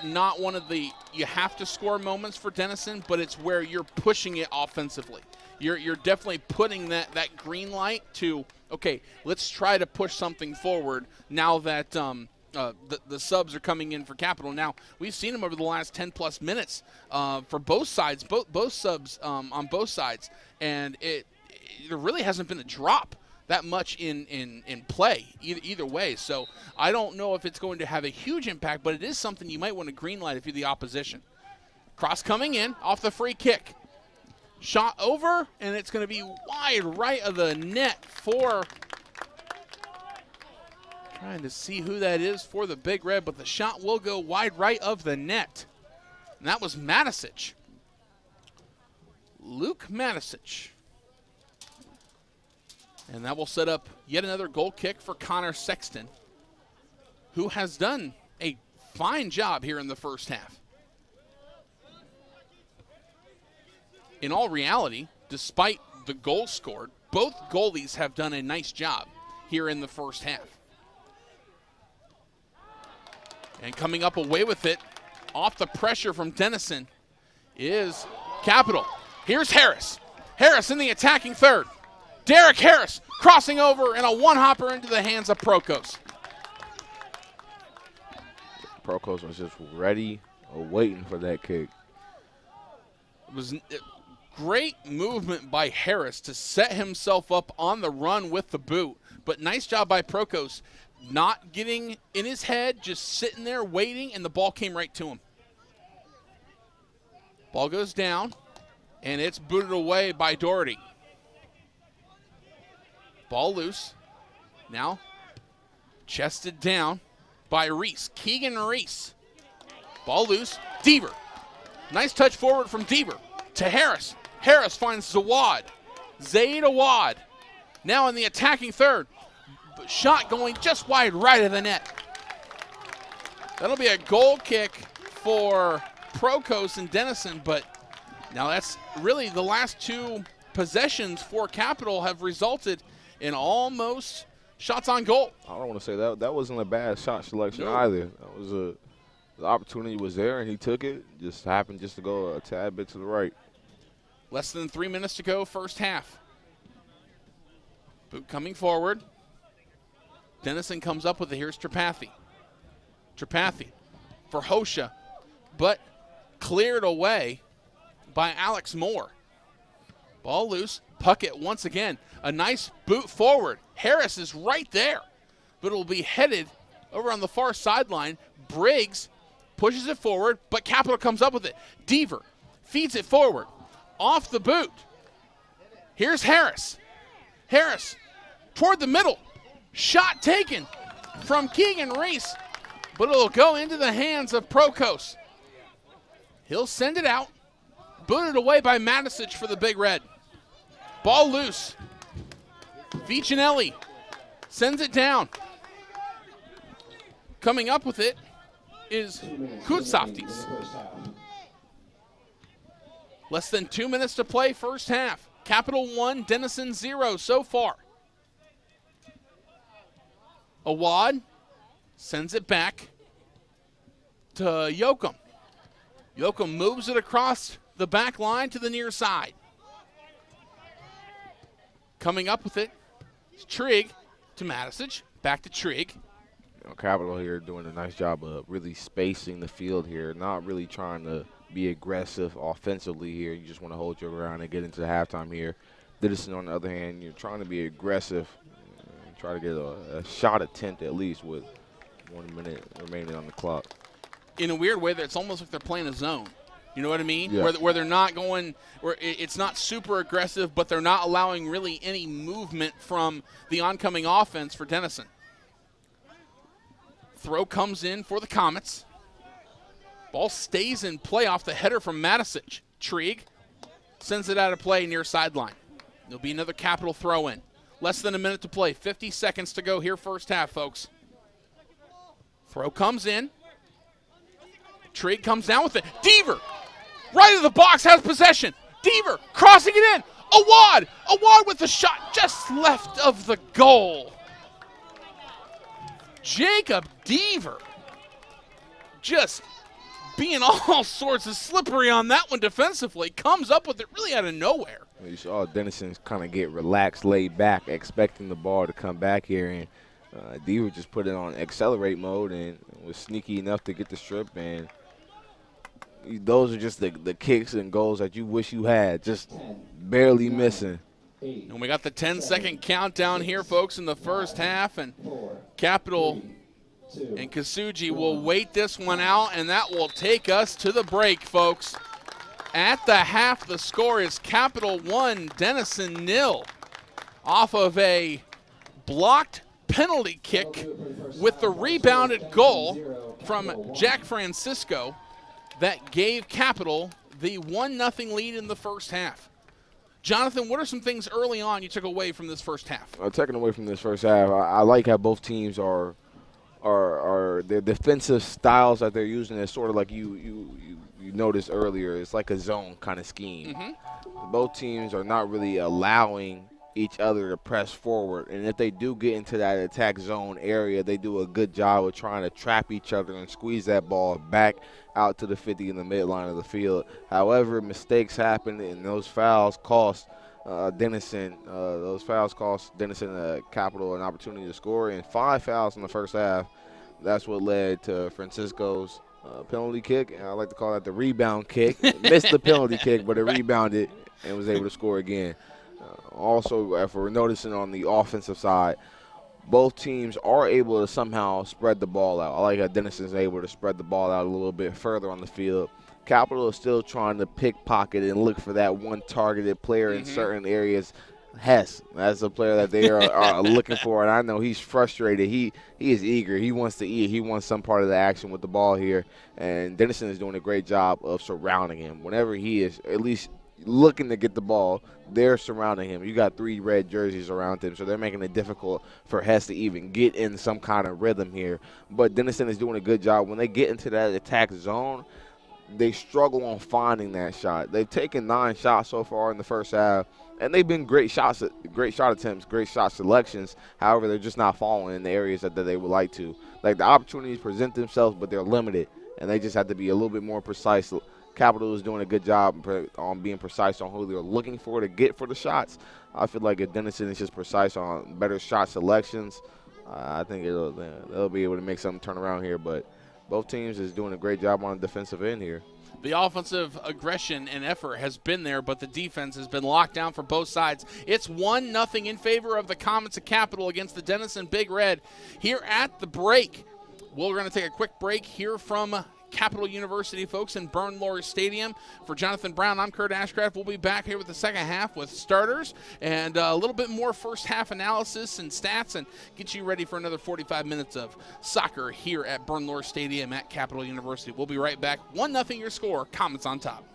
not one of the you have to score moments for Denison, but it's where you're pushing it offensively. You're definitely putting that green light to, okay, let's try to push something forward now that the subs are coming in for Capital. Now, we've seen them over the last 10-plus minutes for both sides, both subs on both sides, and there really hasn't been a drop that much in play either way. So I don't know if it's going to have a huge impact, but it is something you might want to greenlight if you're the opposition. Cross coming in off the free kick. Shot over, and it's going to be wide right of the net for, trying to see who that is for the Big Red, but the shot will go wide right of the net. And that was Matisic. Luke Matisic. And that will set up yet another goal kick for Connor Sexton, who has done a fine job here in the first half. In all reality, despite the goal scored, both goalies have done a nice job here in the first half. And coming up away with it, off the pressure from Denison, is Capital. Here's Harris. Harris in the attacking third. Derek Harris crossing over and a one-hopper into the hands of Prokos. Prokos was just ready or waiting for that kick. It was great movement by Harris to set himself up on the run with the boot, but nice job by Prokos not getting in his head, just sitting there waiting, and the ball came right to him. Ball goes down, and it's booted away by Doherty. Ball loose. Now chested down by Reese. Keegan Reese. Ball loose. Deaver. Nice touch forward from Deaver to Harris. Harris finds Zawad. Zaid Awad. Now in the attacking third. Shot going just wide right of the net. That'll be a goal kick for Prokos and Denison, but now that's really the last two possessions for Capital have resulted in almost shots on goal. I don't want to say that wasn't a bad shot selection either. That was the opportunity was there and he took it. Just happened just to go a tad bit to the right. Less than 3 minutes to go, first half. Boot coming forward. Denison comes up with it. Here's Tripathi. Tripathi for Hosha, but cleared away by Alex Moore. Ball loose. Puckett once again. A nice boot forward. Harris is right there, but it will be headed over on the far sideline. Briggs pushes it forward, but Capital comes up with it. Deaver feeds it forward. Off the boot. Here's Harris. Harris toward the middle. Shot taken from Keegan Reese, but it'll go into the hands of Prokos. He'll send it out. Booted away by Matisic for the Big Red. Ball loose. Vicinelli sends it down. Coming up with it is Kutsoftes. Less than 2 minutes to play, first half. Capital 1, Denison 0 so far. Awad sends it back to Yoakum. Yoakum moves it across the back line to the near side. Coming up with it is Trigg to Matisic. Back to Trigg. Capital here doing a nice job of really spacing the field here, not really trying to be aggressive offensively here. You just want to hold your ground and get into the halftime here. Denison, on the other hand, you're trying to be aggressive and try to get a shot attempt at least with 1 minute remaining on the clock. In a weird way, it's almost like they're playing a zone. You know what I mean? Yeah. Where they're not going, where it's not super aggressive, but they're not allowing really any movement from the oncoming offense for Denison. Throw comes in for the Comets. Ball stays in play off the header from Matisic. Trigg sends it out of play near sideline. There'll be another Capital throw in. Less than a minute to play. 50 seconds to go here first half, folks. Throw comes in. Trigg comes down with it. Deaver, right of the box, has possession. Deaver crossing it in. Awad with the shot just left of the goal. Jacob Deaver just being all sorts of slippery on that one defensively, comes up with it really out of nowhere. You saw Denison kind of get relaxed, laid back, expecting the ball to come back here, and Deaver just put it on accelerate mode and was sneaky enough to get the strip. And those are just the kicks and goals that you wish you had, just barely missing. And we got the 10-second countdown here, folks, in the first half, and Capital and Kasuji will wait this one out, and that will take us to the break, folks. At the half, the score is Capital 1, Denison 0, off of a blocked penalty kick with the rebounded goal from Jack Francisco that gave Capital the 1-0 lead in the first half. Jonathan, what are some things early on you took away from this first half? Taking away from this first half, I like how both teams are their defensive styles that they're using is sort of like you noticed earlier. It's like a zone kind of scheme. Both teams are not really allowing each other to press forward, and if they do get into that attack zone area, they do a good job of trying to trap each other and squeeze that ball back out to the 50 in the midline of the field. However, mistakes happen, and those fouls cost Denison. Capital an opportunity to score, and 5 fouls in the first half. That's what led to Francisco's penalty kick, and I like to call that the rebound kick. Missed the penalty kick, but it rebounded and was able to score again. Also, if we're noticing on the offensive side, both teams are able to somehow spread the ball out. I like how Denison is able to spread the ball out a little bit further on the field. Capital is still trying to pickpocket and look for that one targeted player in certain areas. Hess, that's a player that they are looking for, and I know he's frustrated. He is eager. He wants to eat. He wants some part of the action with the ball here, and Denison is doing a great job of surrounding him. Whenever he is at least looking to get the ball, they're surrounding him. You got 3 red jerseys around him, so they're making it difficult for Hess to even get in some kind of rhythm here. But Denison is doing a good job. When they get into that attack zone, they struggle on finding that shot. They've taken 9 shots so far in the first half, and they've been great shot attempts, great shot selections. However, they're just not falling in the areas that they would like to. Like, the opportunities present themselves, but they're limited, and they just have to be a little bit more precise. Capital is doing a good job on being precise on who they're looking for to get for the shots. I feel like if Denison is just precise on better shot selections, I think they'll be able to make something turn around here. But both teams is doing a great job on the defensive end here. The offensive aggression and effort has been there, but the defense has been locked down for both sides. It's 1-0 in favor of the Comets of Capital against the Denison Big Red here at the break. We're going to take a quick break here from Capital University, folks, in Bernlohr Stadium. For Jonathan Brown, I'm Kurt Ashcraft. We'll be back here with the second half with starters and a little bit more first half analysis and stats, and get you ready for another 45 minutes of soccer here at Bernlohr Stadium at Capital University. We'll be right back. 1-0 your score. Comets on top.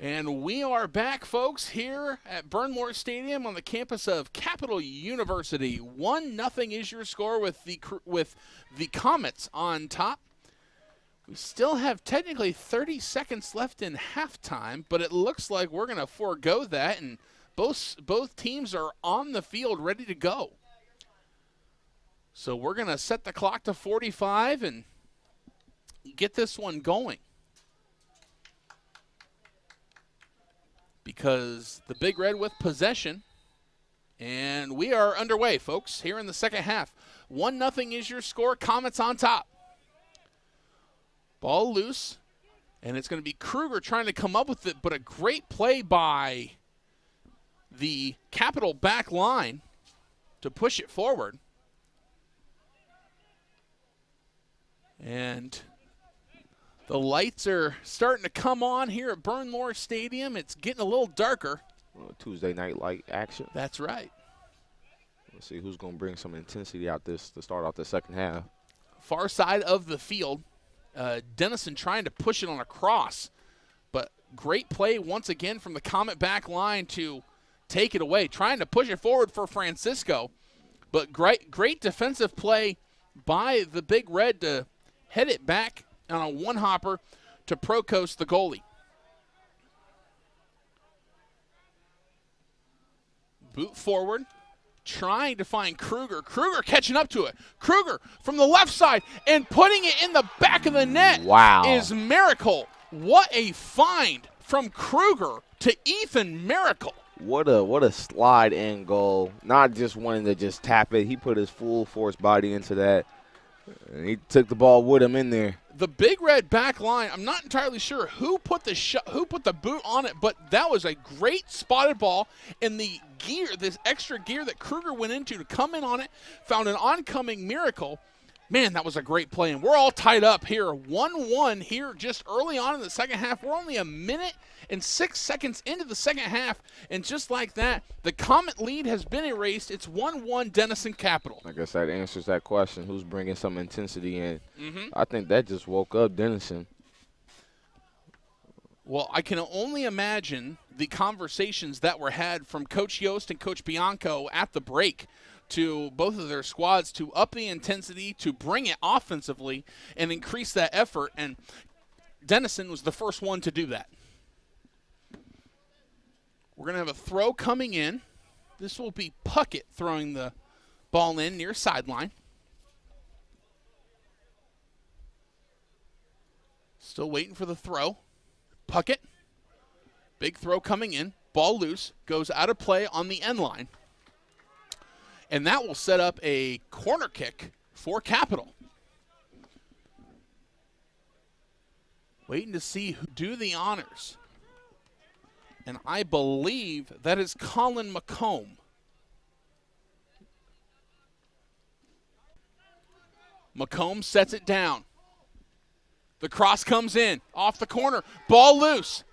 And we are back, folks, here at Bernlohr Stadium on the campus of Capital University. 1-0 is your score with the Comets on top. We still have technically 30 seconds left in halftime, but it looks like we're going to forego that, and both teams are on the field ready to go. So we're going to set the clock to 45 and get this one going. Because the Big Red with possession, and we are underway, folks, here in the second half. 1-0 is your score. Comets on top. Ball loose, and it's going to be Kruger trying to come up with it, but a great play by the Capital back line to push it forward. And the lights are starting to come on here at Bernlohr Stadium. It's getting a little darker. Tuesday night light action. That's right. Let's see who's going to bring some intensity out this to start off the second half. Far side of the field. Denison trying to push it on a cross. But great play once again from the Comet back line to take it away. Trying to push it forward for Francisco. But great defensive play by the Big Red to head it back on a one-hopper to Prokos, the goalie. Boot forward, trying to find Kruger. Kruger catching up to it. Kruger from the left side and putting it in the back of the net. Wow. Is Miracle. What a find from Kruger to Ethan Miracle. What a slide in goal. Not just wanting to just tap it. He put his full force body into that. And he took the ball with him in there. The Big Red back line, I'm not entirely sure who put the boot on it, but that was a great spotted ball. And the gear, this extra gear that Kruger went into to come in on it, found an oncoming Miracle. Man, that was a great play. And we're all tied up here. 1-1 here just early on in the second half. We're only a minute and 6 seconds into the second half. And just like that, the Comet lead has been erased. It's 1-1 Denison Capital. I guess that answers that question. Who's bringing some intensity in? I think that just woke up Denison. Well, I can only imagine the conversations that were had from Coach Yost and Coach Bianco at the break to both of their squads to up the intensity, to bring it offensively, and increase that effort. And Denison was the first one to do that. We're going to have a throw coming in. This will be Puckett throwing the ball in near sideline. Still waiting for the throw. Puckett. Big throw coming in. Ball loose. Goes out of play on the end line. And that will set up a corner kick for Capital. Waiting to see who do the honors. And I believe that is Colin McComb. McComb sets it down. The cross comes in off the corner. Ball loose.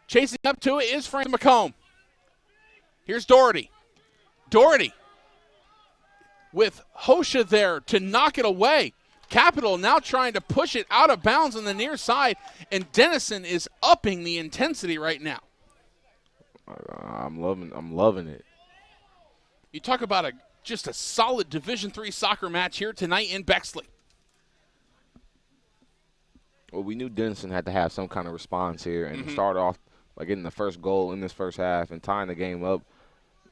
Chasing up to it is Frank McComb. Here's Doherty. Doherty with Hosha there to knock it away. Capital now trying to push it out of bounds on the near side, and Denison is upping the intensity right now. I'm loving it. You talk about just a solid Division III soccer match here tonight in Bexley. Well, we knew Denison had to have some kind of response here and start off by getting the first goal in this first half and tying the game up.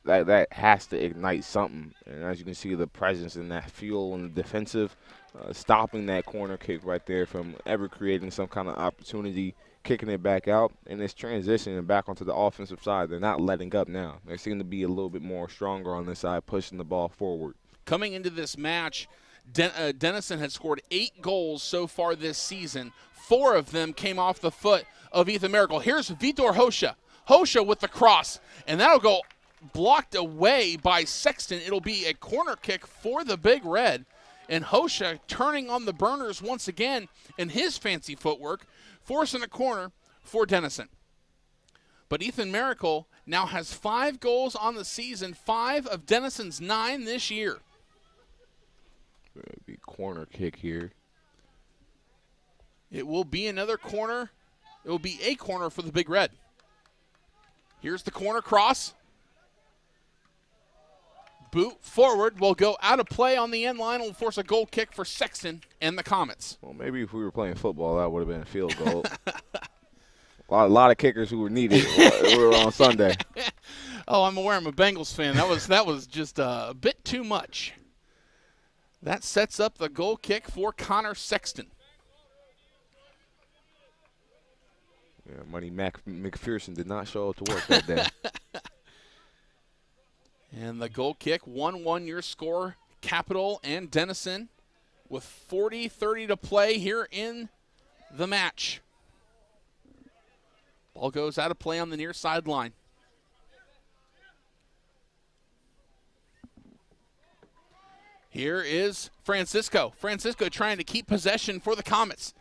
That has to ignite something. And as you can see, the presence and that fuel in the defensive, stopping that corner kick right there from ever creating some kind of opportunity, kicking it back out, and it's transitioning back onto the offensive side. They're not letting up now. They seem to be a little bit more stronger on this side, pushing the ball forward. Coming into this match, Denison had scored 8 goals so far this season. 4 of them came off the foot of Ethan Miracle. Here's Vitor Hosha. Hosha with the cross, and that'll go blocked away by Sexton. It'll be a corner kick for the Big Red. And Hosha turning on the burners once again in his fancy footwork, forcing a corner for Denison. But Ethan Miracle now has 5 goals on the season, 5 of Denison's 9 this year. It'll be corner kick here. It will be another corner. It will be a corner for the Big Red. Here's the corner cross. Boot forward will go out of play on the end line. Will force a goal kick for Sexton and the Comets. Well, maybe if we were playing football, that would have been a field goal. A lot of kickers who were needed were on Sunday. Oh, I'm aware. I'm a Bengals fan. That was just a bit too much. That sets up the goal kick for Connor Sexton. Yeah, Money McPherson did not show up to work that day. And the goal kick, 1-1 your score, Capital and Denison, with 40-30 to play here in the match. Ball goes out of play on the near sideline. Here is Francisco. Francisco trying to keep possession for the Comets.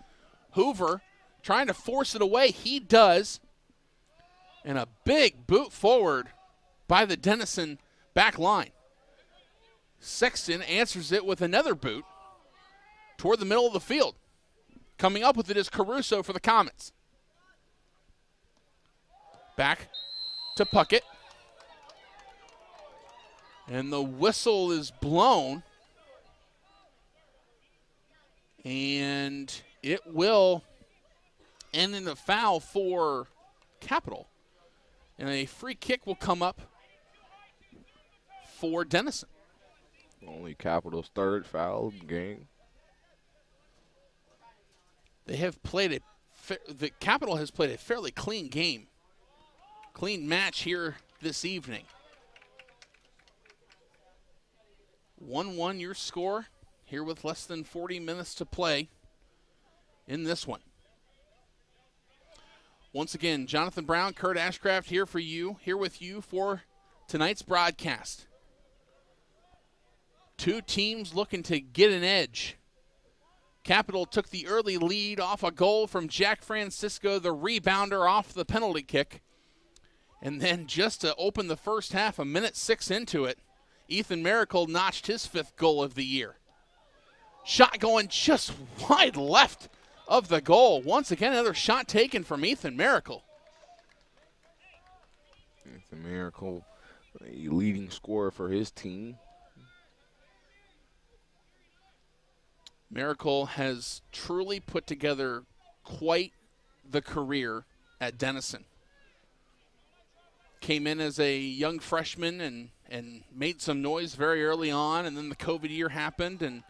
Hoover trying to force it away. He does. And a big boot forward by the Denison back line. Sexton answers it with another boot toward the middle of the field. Coming up with it is Caruso for the Comets. Back to Puckett. And the whistle is blown. And it will end in a foul for Capital. And a free kick will come up for Denison. Only Capital's third foul of the game. They have played the Capital has played a fairly clean game. Clean match here this evening. 1-1 your score here with less than 40 minutes to play in this one. Once again, Jonathan Brown, Kurt Ashcraft here with you for tonight's broadcast. Two teams looking to get an edge. Capital took the early lead off a goal from Jack Francisco, the rebounder off the penalty kick. And then just to open the first half, a minute 6 into it, Ethan Miracle notched his 5th goal of the year. Shot going just wide left of the goal. Once again, another shot taken from Ethan Miracle. Ethan Miracle, a leading scorer for his team. Miracle has truly put together quite the career at Denison. Came in as a young freshman and made some noise very early on, and then the COVID year happened,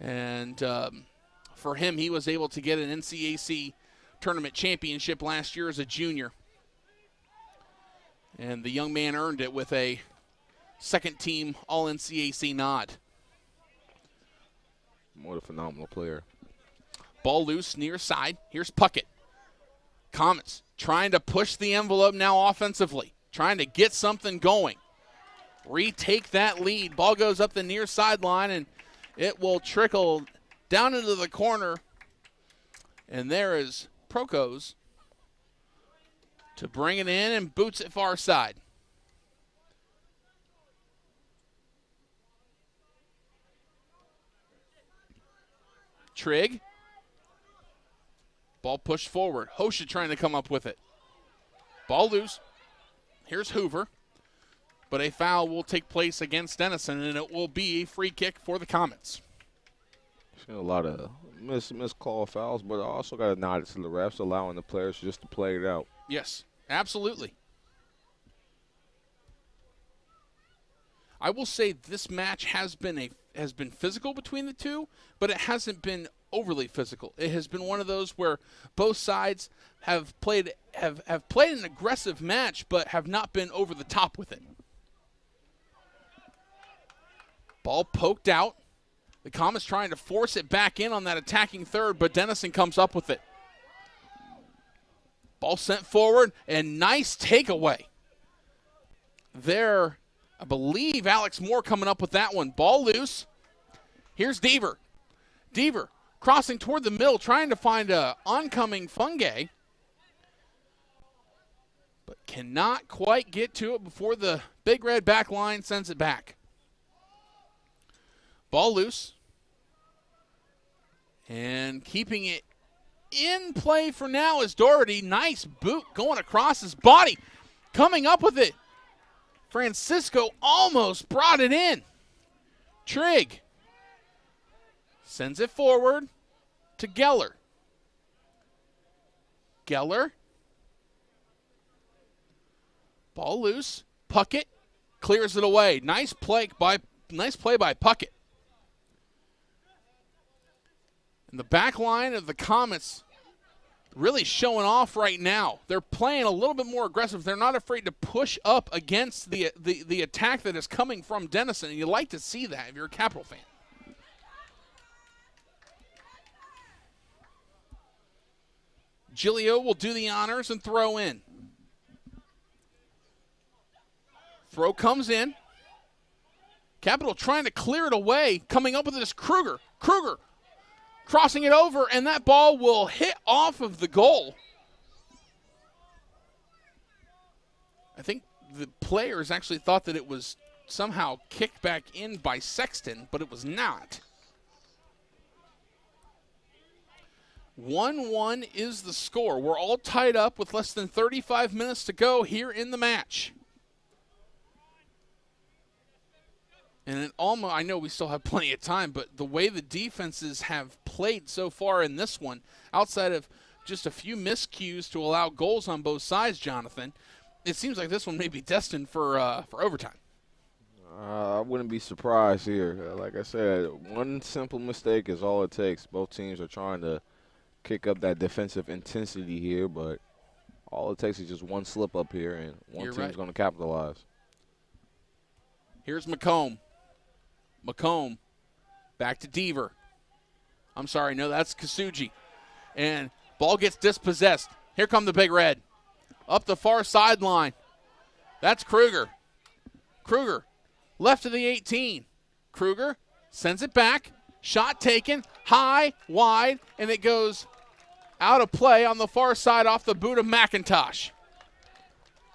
and for him, he was able to get an NCAC tournament championship last year as a junior. And the young man earned it with a second-team All-NCAC nod. What a phenomenal player. Ball loose near side. Here's Puckett. Comets trying to push the envelope now offensively, trying to get something going. Retake that lead. Ball goes up the near sideline, and it will trickle down into the corner. And there is Prokos to bring it in and boots it far side. Trigg. Ball pushed forward. Hosha trying to come up with it. Ball loose. Here's Hoover. But a foul will take place against Denison, and it will be a free kick for the Comets. A lot of miscall fouls, but I also got to nod it to the refs, allowing the players just to play it out. Yes, absolutely. I will say this match has been physical between the two, but it hasn't been overly physical. It has been one of those where both sides have played an aggressive match, but have not been over the top with it. Ball poked out. The Comets trying to force it back in on that attacking third, but Denison comes up with it. Ball sent forward, and nice takeaway. There, I believe Alex Moore coming up with that one. Ball loose. Here's Deaver. Deaver crossing toward the middle, trying to find a oncoming Funge, but cannot quite get to it before the Big Red back line sends it back. Ball loose. And keeping it in play for now is Doherty. Nice boot going across his body. Coming up with it. Francisco almost brought it in. Trigg sends it forward to Geller. Geller. Ball loose. Puckett clears it away. Nice play by Puckett. And the back line of the Comets really showing off right now. They're playing a little bit more aggressive. They're not afraid to push up against the attack that is coming from Denison, and you like to see that if you're a Capital fan. Giglio will do the honors and throw in. Throw comes in. Capital trying to clear it away. Coming up with this Kruger. Kruger crossing it over, and that ball will hit off of the goal. I think the players actually thought that it was somehow kicked back in by Sexton, but it was not. 1-1 is the score. We're all tied up with less than 35 minutes to go here in the match. And I know we still have plenty of time, but the way the defenses have played so far in this one, outside of just a few miscues to allow goals on both sides, Jonathan, it seems like this one may be destined for overtime. I wouldn't be surprised here. Like I said, one simple mistake is all it takes. Both teams are trying to kick up that defensive intensity here, but all it takes is just one slip up here, and one team's going to capitalize. Here's McComb. McComb back to Deaver. I'm sorry, no, that's Kasuji. And ball gets dispossessed. Here come the Big Red. Up the far sideline. That's Kruger. Kruger, left of the 18. Kruger sends it back. Shot taken, high, wide, and it goes out of play on the far side off the boot of McIntosh.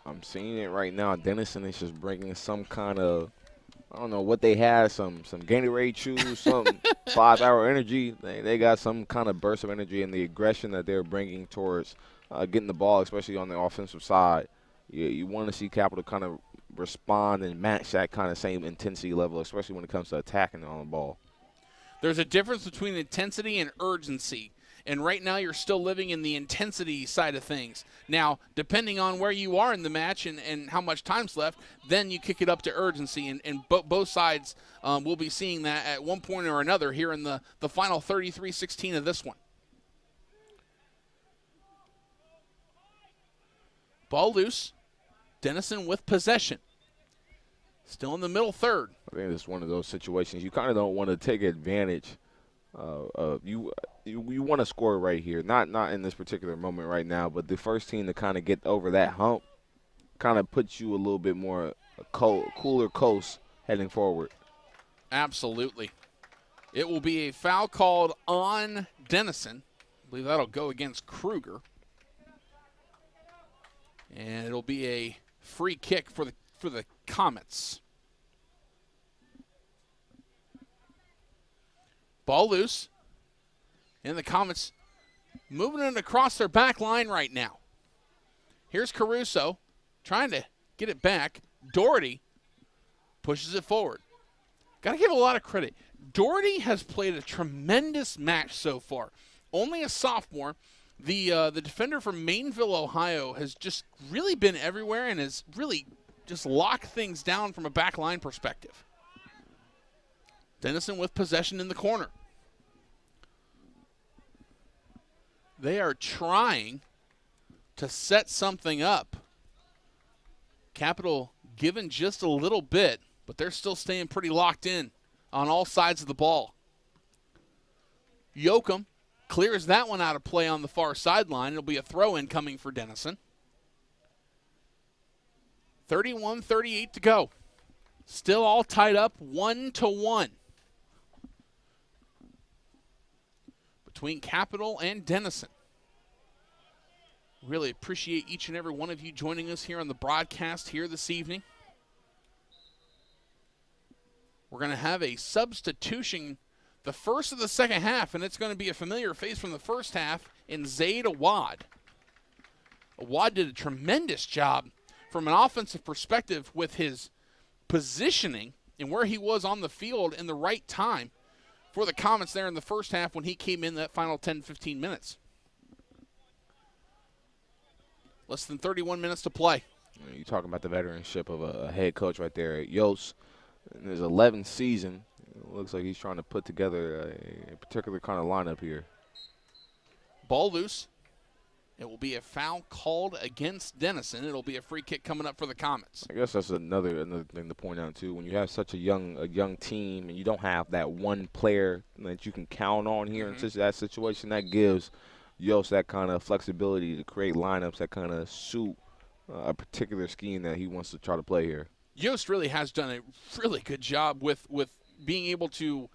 I'm seeing it right now. Denison is just bringing some kind of, I don't know what they had, some Gatorade chews, some 5-hour energy. They got some kind of burst of energy, and the aggression that they're bringing towards getting the ball, especially on the offensive side. You want to see Capital kind of respond and match that kind of same intensity level, especially when it comes to attacking on the ball. There's a difference between intensity and urgency. And right now you're still living in the intensity side of things. Now, depending on where you are in the match and how much time's left, then you kick it up to urgency. And both sides will be seeing that at one point or another here in the final 33-16 of this one. Ball loose. Denison with possession. Still in the middle third. I think it's one of those situations you kind of don't want to take advantage of. You want to score right here, not in this particular moment right now, but the first team to kind of get over that hump kind of puts you a little bit more cooler coast heading forward. Absolutely. It will be a foul called on Denison. I believe that'll go against Kruger. And it'll be a free kick for the Comets. Ball loose. And the Comets moving it across their back line right now. Here's Caruso trying to get it back. Doherty pushes it forward. Got to give a lot of credit. Doherty has played a tremendous match so far. Only a sophomore. The defender from Mainville, Ohio, has just really been everywhere and has really just locked things down from a back line perspective. Denison with possession in the corner. They are trying to set something up. Capital given just a little bit, but they're still staying pretty locked in on all sides of the ball. Yoakum clears that one out of play on the far sideline. It'll be a throw-in coming for Denison. 31-38 to go. Still all tied up 1-1 between Capital and Denison. Really appreciate each and every one of you joining us here on the broadcast here this evening. We're going to have a substitution the first of the second half, and it's going to be a familiar face from the first half in Zaid Awad. Awad did a tremendous job from an offensive perspective with his positioning and where he was on the field in the right time for the Comets there in the first half when he came in that final 10, 15 minutes. Less than 31 minutes to play. You're talking about the veteranship of a head coach right there. Yost, in his 11th season, it looks like he's trying to put together a particular kind of lineup here. Ball loose. It will be a foul called against Denison. It'll be a free kick coming up for the Comets. I guess that's another thing to point out, too. When you have such a young team and you don't have that one player that you can count on here in that situation, that gives Yost that kind of flexibility to create lineups that kind of suit a particular scheme that he wants to try to play here. Yost really has done a really good job with being able to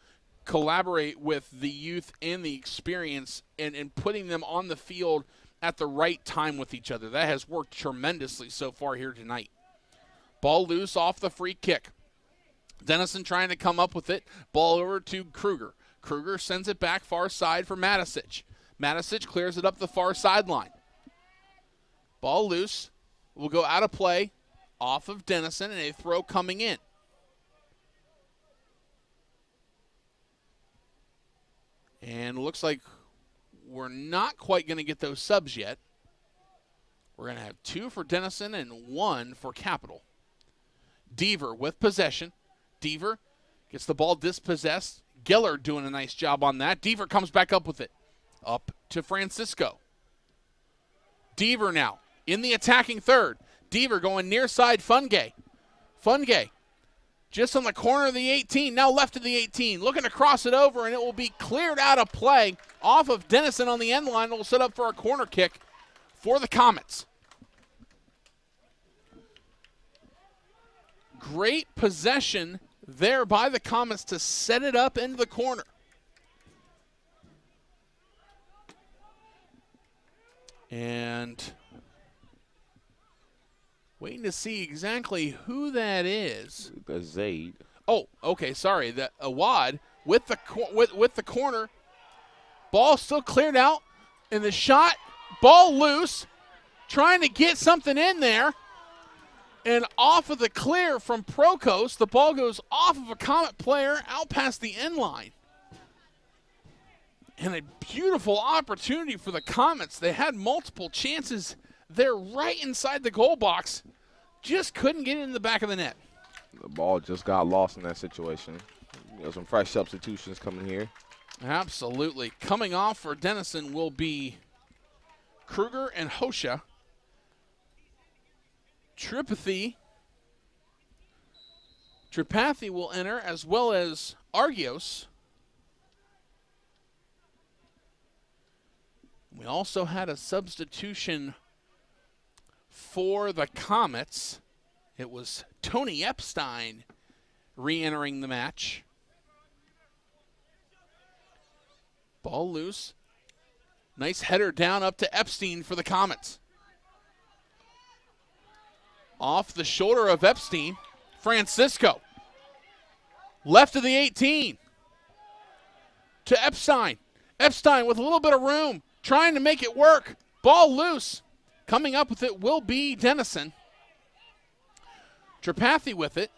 collaborate with the youth and the experience and putting them on the field at the right time with each other. That has worked tremendously so far here tonight. Ball loose off the free kick. Denison trying to come up with it. Ball over to Kruger. Kruger sends it back far side for Matisic. Matisic clears it up the far sideline. Ball loose. Will go out of play off of Denison and a throw coming in. And looks like we're not quite going to get those subs yet. We're going to have 2 for Denison and 1 for Capital. Deaver with possession. Deaver gets the ball dispossessed. Geller doing a nice job on that. Deaver comes back up with it. Up to Francisco. Deaver now in the attacking third. Deaver going near side Fungay. Fungay just on the corner of the 18, now left of the 18, looking to cross it over, and it will be cleared out of play off of Denison on the end line. It will set up for a corner kick for the Comets. Great possession there by the Comets to set it up into the corner. And waiting to see exactly who that is. The Zaid. Oh, okay, sorry. The Awad with the corner. Ball still cleared out. And the shot, ball loose. Trying to get something in there. And off of the clear from Procos, the ball goes off of a Comet player out past the end line. And a beautiful opportunity for the Comets. They had multiple chances there right inside the goal box. Just couldn't get it in the back of the net. The ball just got lost in that situation. Some fresh substitutions coming here. Absolutely. Coming off for Denison will be Kruger and Hosha. Tripathi will enter, as well as Argios. We also had a substitution for the Comets. It was Tony Epstein re-entering the match. Ball loose. Nice header down up to Epstein for the Comets. Off the shoulder of Epstein, Francisco. Left of the 18. To Epstein. Epstein with a little bit of room, trying to make it work. Ball loose. Coming up with it will be Denison. Tripathi with it.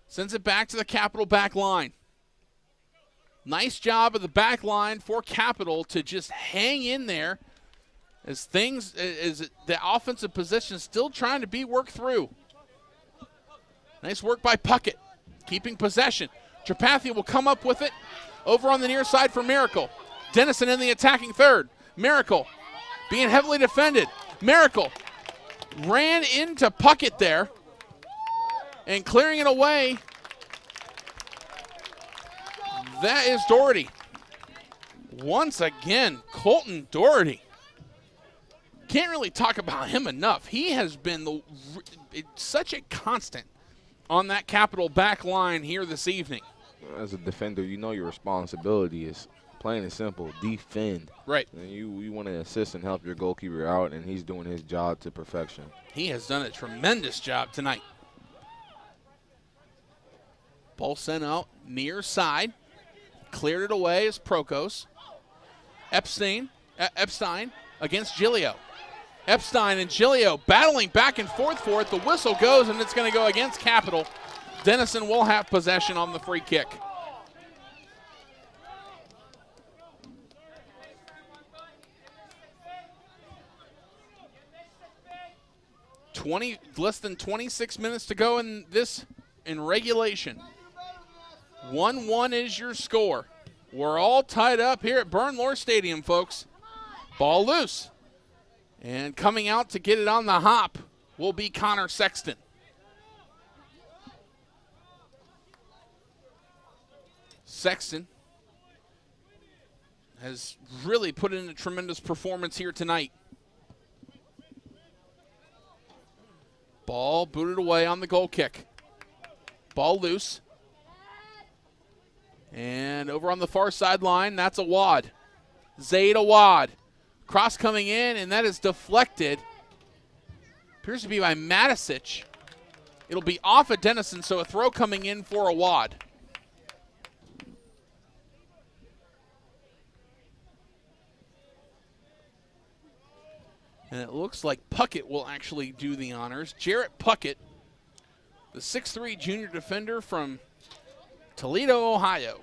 Sends it back to the Capital back line. Nice job of the back line for Capital to just hang in there as the offensive position is still trying to be worked through. Nice work by Puckett, keeping possession. Tripathi will come up with it over on the near side for Miracle. Denison in the attacking third. Miracle being heavily defended. Miracle ran into Puckett there and clearing it away. That is Doherty. Once again, Colton Doherty. Can't really talk about him enough. He has been such a constant on that Capital back line here this evening. As a defender, you know your responsibility is plain and simple, defend. Right. And you want to assist and help your goalkeeper out, and he's doing his job to perfection. He has done a tremendous job tonight. Ball sent out near side. Cleared it away as Procos. Epstein against Gilio. Epstein and Giglio battling back and forth for it. The whistle goes, and it's going to go against Capital. Denison will have possession on the free kick. Less than 26 minutes to go in regulation. 1-1 is your score. We're all tied up here at Bernlohr Stadium, folks. Ball loose. And coming out to get it on the hop will be Connor Sexton. Sexton has really put in a tremendous performance here tonight. Ball booted away on the goal kick. Ball loose. And over on the far sideline, that's a wad. Zaid Awad. Cross coming in, and that is deflected. Appears to be by Matisic. It'll be off at Denison, so a throw coming in for Awad. And it looks like Puckett will actually do the honors. Jarrett Puckett, the 6'3" junior defender from Toledo, Ohio.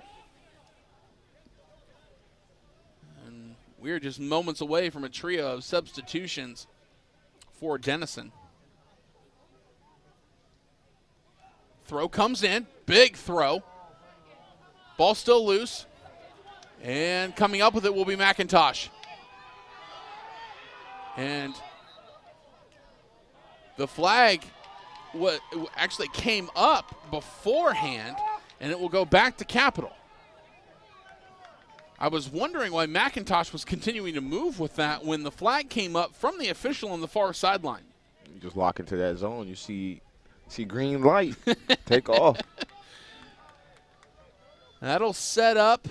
And we're just moments away from a trio of substitutions for Denison. Throw comes in, big throw. Ball still loose. And coming up with it will be McIntosh. And the flag actually came up beforehand, and it will go back to Capital. I was wondering why McIntosh was continuing to move with that when the flag came up from the official on the far sideline. You just lock into that zone. You see green light. Take off. That'll set up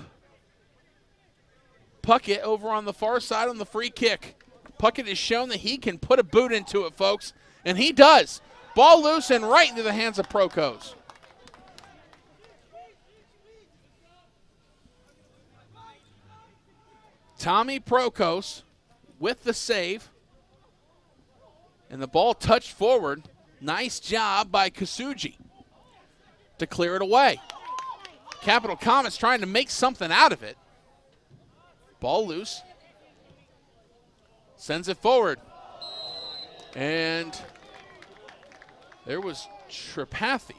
Puckett over on the far side on the free kick. Puckett has shown that he can put a boot into it, folks, and he does. Ball loose and right into the hands of Prokos. Tommy Prokos with the save. And the ball touched forward. Nice job by Kasuji to clear it away. Capital Comets trying to make something out of it. Ball loose. Sends it forward. And there was Tripathi.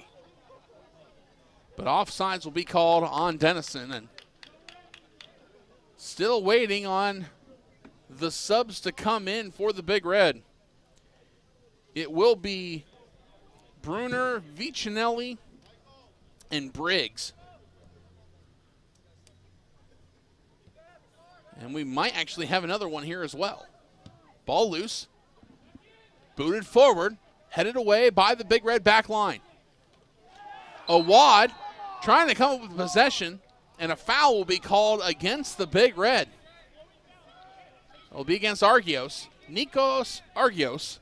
But offsides will be called on Denison. And still waiting on the subs to come in for the Big Red. It will be Bruner, Vicinelli, and Briggs. And we might actually have another one here as well. Ball loose. Booted forward. Headed away by the Big Red back line. Awad trying to come up with possession, and a foul will be called against the Big Red. It will be against Argios. Nikos Argios.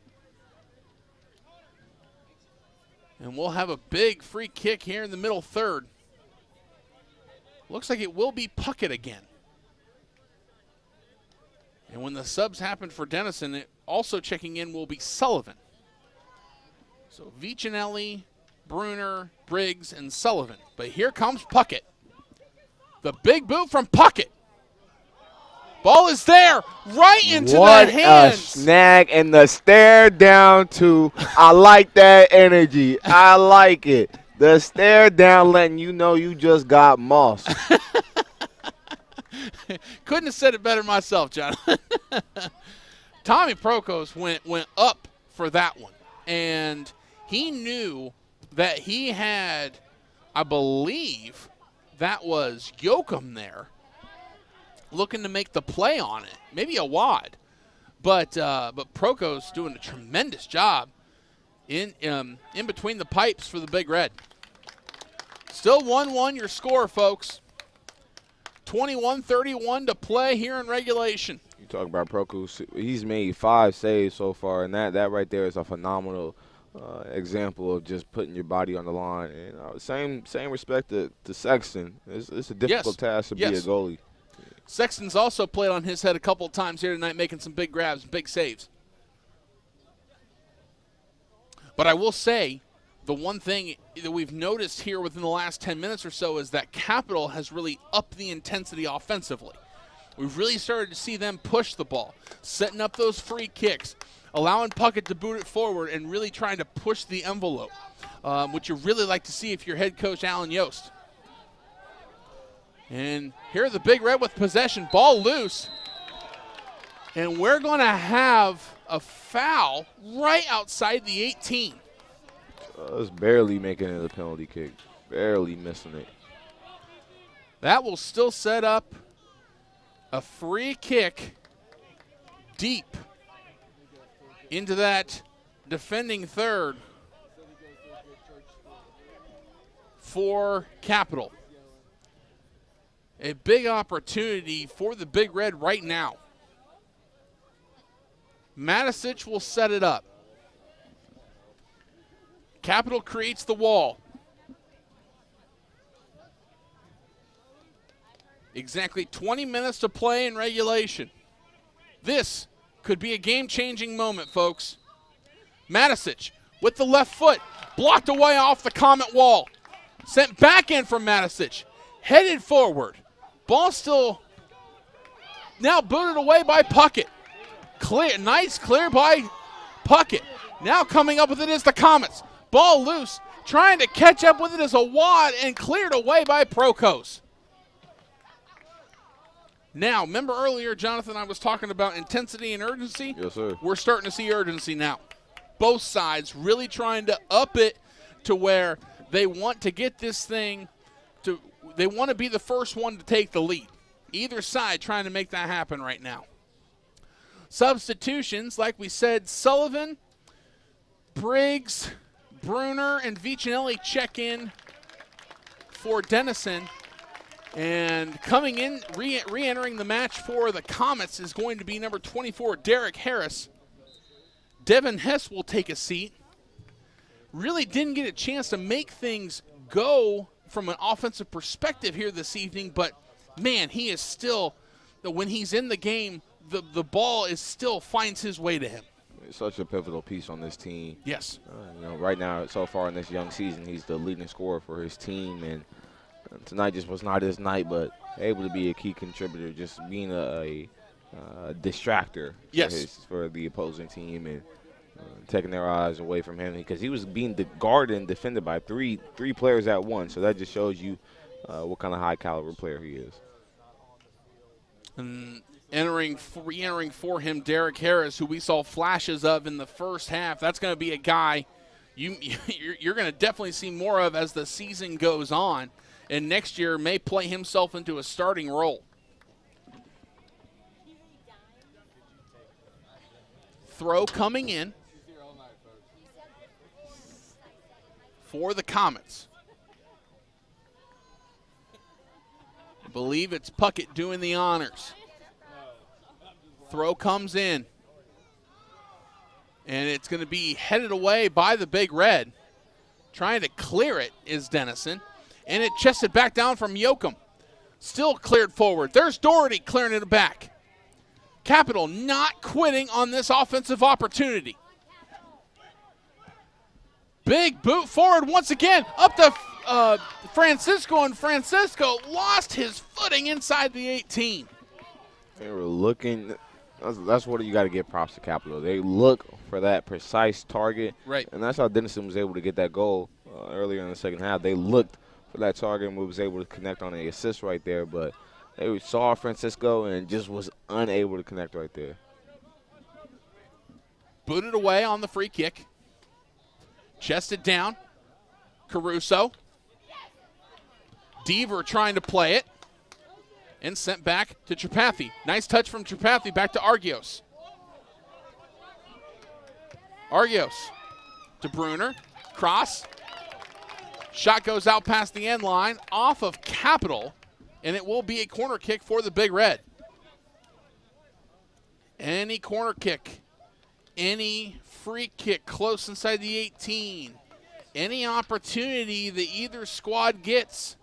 And we'll have a big free kick here in the middle third. Looks like it will be Puckett again. And when the subs happen for Denison, it also checking in will be Sullivan. So Vicinelli, Bruner, Briggs, and Sullivan. But here comes Puckett. The big boot from Puckett. Ball is there, right into the hands. What a snag, and the stare down to, I like that energy. I like it. The stare down letting you know you just got mossed. Couldn't have said it better myself, John. Tommy Prokos went up for that one, and he knew that he had, I believe, that was Yoakum there, looking to make the play on it. Maybe a wad, but Prokos doing a tremendous job in between the pipes for the Big Red. Still 1-1 your score, folks. 21-31 to play here in regulation. You talk about Prokos. He's made 5 saves so far, and that right there is a phenomenal example of just putting your body on the line. And same respect to Sexton. It's a difficult task to be a goalie. Sexton's also played on his head a couple of times here tonight, making some big grabs, big saves. But I will say, the one thing that we've noticed here within the last 10 minutes or so is that Capital has really upped the intensity offensively. We've really started to see them push the ball, setting up those free kicks, allowing Puckett to boot it forward, and really trying to push the envelope, which you really like to see if you're head coach Alan Yost. And here the Big Red with possession, ball loose. And we're going to have a foul right outside the 18. Just barely making it a penalty kick, barely missing it. That will still set up a free kick deep into that defending third for Capital. A big opportunity for the Big Red right now. Matisic will set it up. Capital creates the wall. Exactly 20 minutes to play in regulation. This could be a game-changing moment, folks. Matisic with the left foot, blocked away off the Comet wall. Sent back in from Matisic, headed forward. Ball still now booted away by Puckett. Clear, nice clear by Puckett. Now coming up with it is the Comets. Ball loose, trying to catch up with it as a wad and cleared away by Prokos. Now, remember earlier, Jonathan, I was talking about intensity and urgency? Yes, sir. We're starting to see urgency now. Both sides really trying to up it to where they want to get this thing to, they want to be the first one to take the lead. Either side trying to make that happen right now. Substitutions, like we said, Sullivan, Briggs, Bruner, and Vicinelli check in for Denison. And coming in, re-entering the match for the Comets is going to be number 24, Derek Harris. Devin Hess will take a seat. Really didn't get a chance to make things go from an offensive perspective here this evening, but man, he is still, when he's in the game, the ball is still finds his way to him. It's such a pivotal piece on this team. Yes. Right now, so far in this young season, he's the leading scorer for his team, and tonight just was not his night, but able to be a key contributor, just being a distractor for the opposing team and taking their eyes away from him because he was being guarded and defended by three players at once. So that just shows you what kind of high caliber player he is. And re-entering for him, Derek Harris, who we saw flashes of in the first half. That's going to be a guy you're going to definitely see more of as the season goes on, and next year may play himself into a starting role. Throw coming in for the Comets. I believe it's Puckett doing the honors. Throw comes in. And it's going to be headed away by the Big Red. Trying to clear it is Denison. And it chested back down from Yoakum. Still cleared forward. There's Doherty clearing it back. Capital not quitting on this offensive opportunity. Big boot forward once again. Up to Francisco, and Francisco lost his footing inside the 18. They were looking. That's what you got to give props to Capital. They look for that precise target. Right. And that's how Denison was able to get that goal earlier in the second half. They looked for that target and was able to connect on the assist right there, but they saw Francisco and just was unable to connect right there. Booted away on the free kick. Chested down. Caruso. Deaver trying to play it. And sent back to Tripathi. Nice touch from Tripathi back to Argios. Argios to Bruner. Cross. Shot goes out past the end line off of Capital, and it will be a corner kick for the Big Red. Any corner kick, any free kick close inside the 18, any opportunity that either squad gets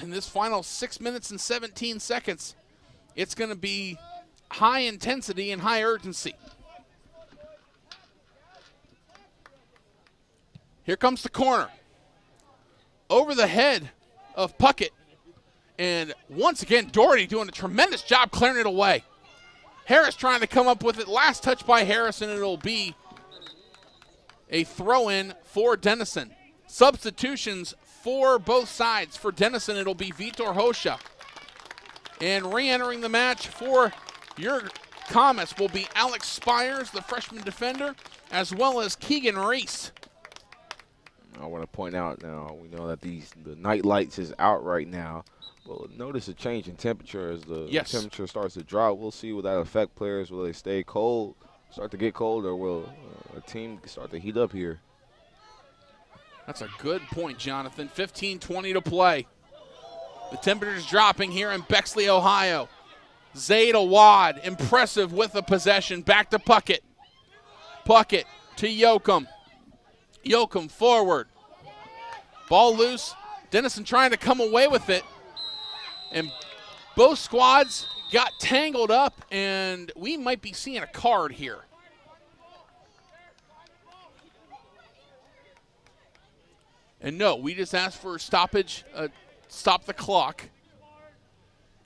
in this final 6 minutes and 17 seconds, it's going to be high intensity and high urgency. Here comes the corner. Over the head of Puckett. And once again, Doherty doing a tremendous job clearing it away. Harris trying to come up with it. Last touch by Harris, and it'll be a throw-in for Denison. Substitutions for both sides. For Denison, it'll be Vitor Hosha. And re-entering the match for your Comets will be Alex Spires, the freshman defender, as well as Keegan Reese. I want to point out now, we know that the night lights is out right now. Well, notice a change in temperature as the temperature starts to drop. We'll see will that affect players. Will they stay cold, start to get cold, or will a team start to heat up here? That's a good point, Jonathan. 15:20 to play. The temperature's dropping here in Bexley, Ohio. Zayd Awad, impressive with the possession. Back to Puckett. Puckett to Yoakum. Yoakum forward. Ball loose. Denison trying to come away with it. And both squads got tangled up, and we might be seeing a card here. And no, we just asked for a stoppage, stop the clock.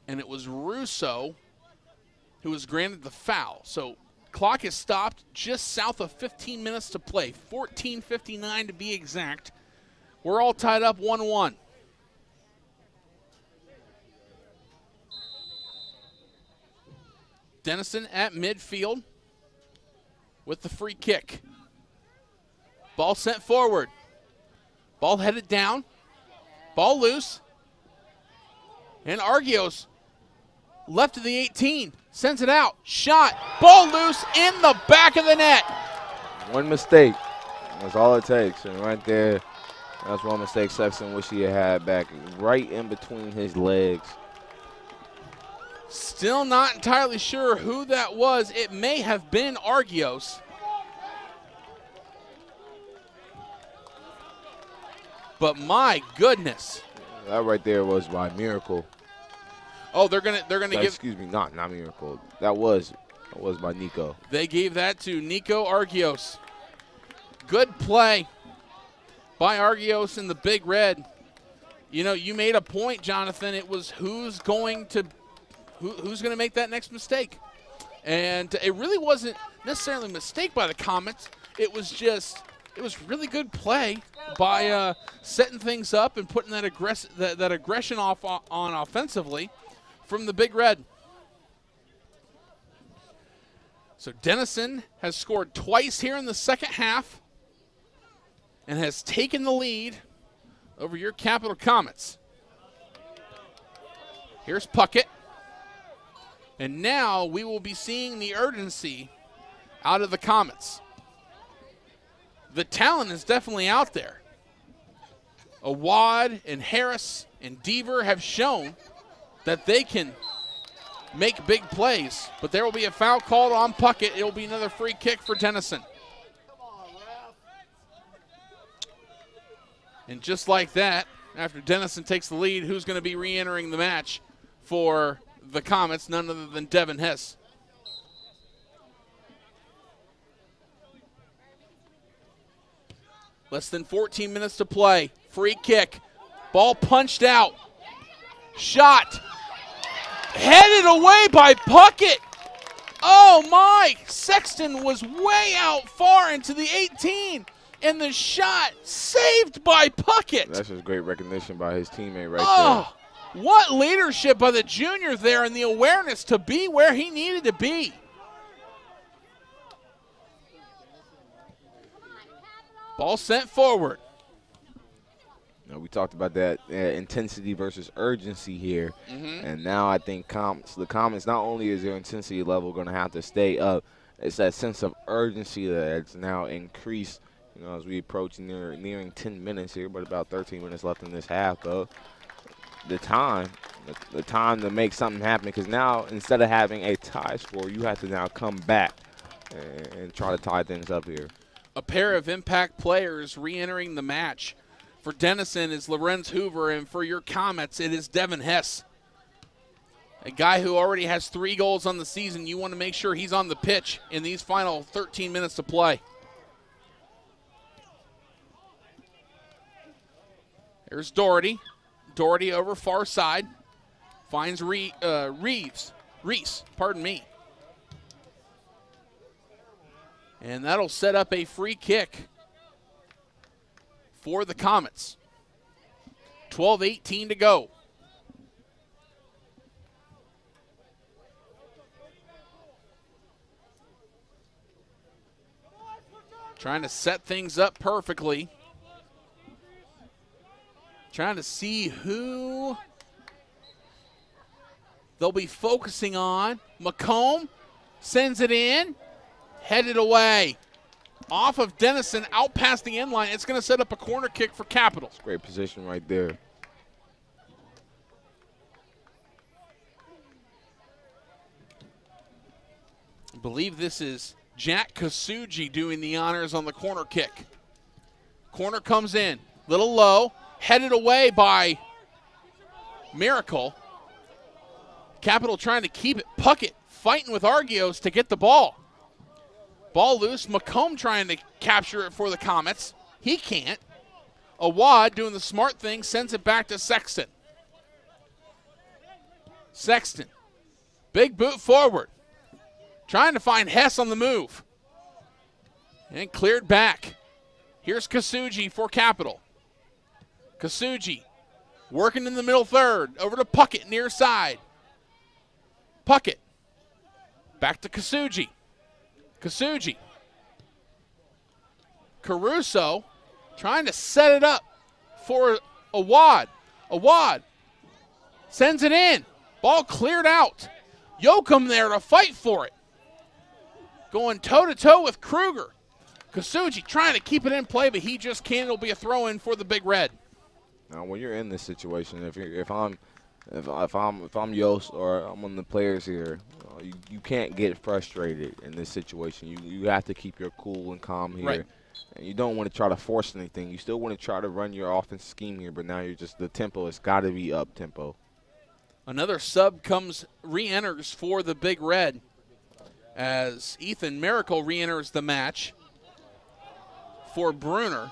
And it was Russo who was granted the foul. So clock is stopped just south of 15 minutes to play, 14:59 to be exact. We're all tied up 1-1. Denison at midfield with the free kick. Ball sent forward. Ball headed down. Ball loose. And Argios left of the 18. Sends it out. Shot. Ball loose in the back of the net. One mistake. That's all it takes. And right there, that's one mistake Sexton wish he had back right in between his legs. Still not entirely sure who that was. It may have been Argios. But my goodness. That right there was by Miracle. Oh, they're gonna give. Excuse me, not Miracle. That was by Nico. They gave that to Nico Argios. Good play by Argios in the Big Red. You know, you made a point, Jonathan. It was who's going to make that next mistake, and it really wasn't necessarily a mistake by the Comets. It was really good play by setting things up and putting that aggression off on offensively from the Big Red. So Denison has scored twice here in the second half and has taken the lead over your Capital Comets. Here's Puckett. And now we will be seeing the urgency out of the Comets. The talent is definitely out there. Awad and Harris and Deaver have shown that they can make big plays, but there will be a foul called on Puckett. It will be another free kick for Denison. And just like that, after Denison takes the lead, who's going to be re-entering the match for the Comets? None other than Devin Hess. Less than 14 minutes to play. Free kick. Ball punched out. Shot. Headed away by Puckett. Oh my! Sexton was way out far into the 18. And the shot saved by Puckett. That's just great recognition by his teammate right there. What leadership by the junior there and the awareness to be where he needed to be. Ball sent forward. Now, we talked about that intensity versus urgency here. And now I think the Comets, not only is their intensity level going to have to stay up, it's that sense of urgency that's now increased, you know, as we approach nearing 10 minutes here, but about 13 minutes left in this half, though. The time to make something happen, because now instead of having a tie score, you have to now come back and try to tie things up here. A pair of impact players re-entering the match. For Denison is Lorenz Hoover, and for your Comets, it is Devin Hess. A guy who already has 3 goals on the season. You want to make sure he's on the pitch in these final 13 minutes to play. There's Doherty. Doherty over far side. Finds Reese, pardon me. And that'll set up a free kick for the Comets. 12:18 to go. Trying to set things up perfectly. Trying to see who they'll be focusing on. McComb sends it in, headed away. Off of Denison, out past the end line. It's going to set up a corner kick for Capital. It's great position right there. I believe this is Jack Kasuji doing the honors on the corner kick. Corner comes in, little low, headed away by Miracle. Capital trying to keep it. Puckett fighting with Argios to get the ball. Ball loose. McComb trying to capture it for the Comets. He can't. Awad doing the smart thing, sends it back to Sexton. Sexton. Big boot forward. Trying to find Hess on the move. And cleared back. Here's Kasuji for Capital. Kasuji working in the middle third. Over to Puckett near side. Puckett. Back to Kasuji. Kasuji. Caruso trying to set it up for Awad. Awad sends it in. Ball cleared out. Yoakum there to fight for it. Going toe-to-toe with Kruger. Kasuji trying to keep it in play, but he just can't. It'll be a throw-in for the Big Red. Now, when you're in this situation, if I'm Yost or I'm one of the players here, you can't get frustrated in this situation. You have to keep your cool and calm here. Right. And you don't want to try to force anything. You still want to try to run your offense scheme here, but now you're just, the tempo has got to be up tempo. Another sub re-enters for the Big Red as Ethan Miracle re-enters the match for Bruner.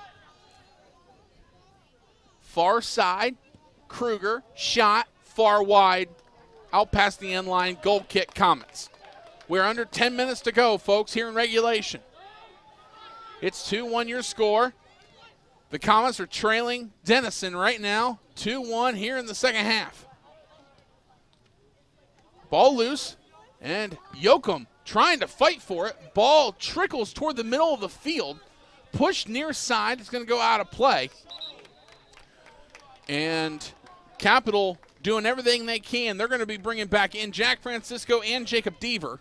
Far side, Kruger, shot, far wide, out past the end line, goal kick, Comets. We're under 10 minutes to go, folks, here in regulation. It's 2-1 your score. The Comets are trailing Denison right now, 2-1 here in the second half. Ball loose, and Yoakum trying to fight for it. Ball trickles toward the middle of the field, pushed near side. It's going to go out of play. And Capital doing everything they can. They're going to be bringing back in Jack Francisco and Jacob Deaver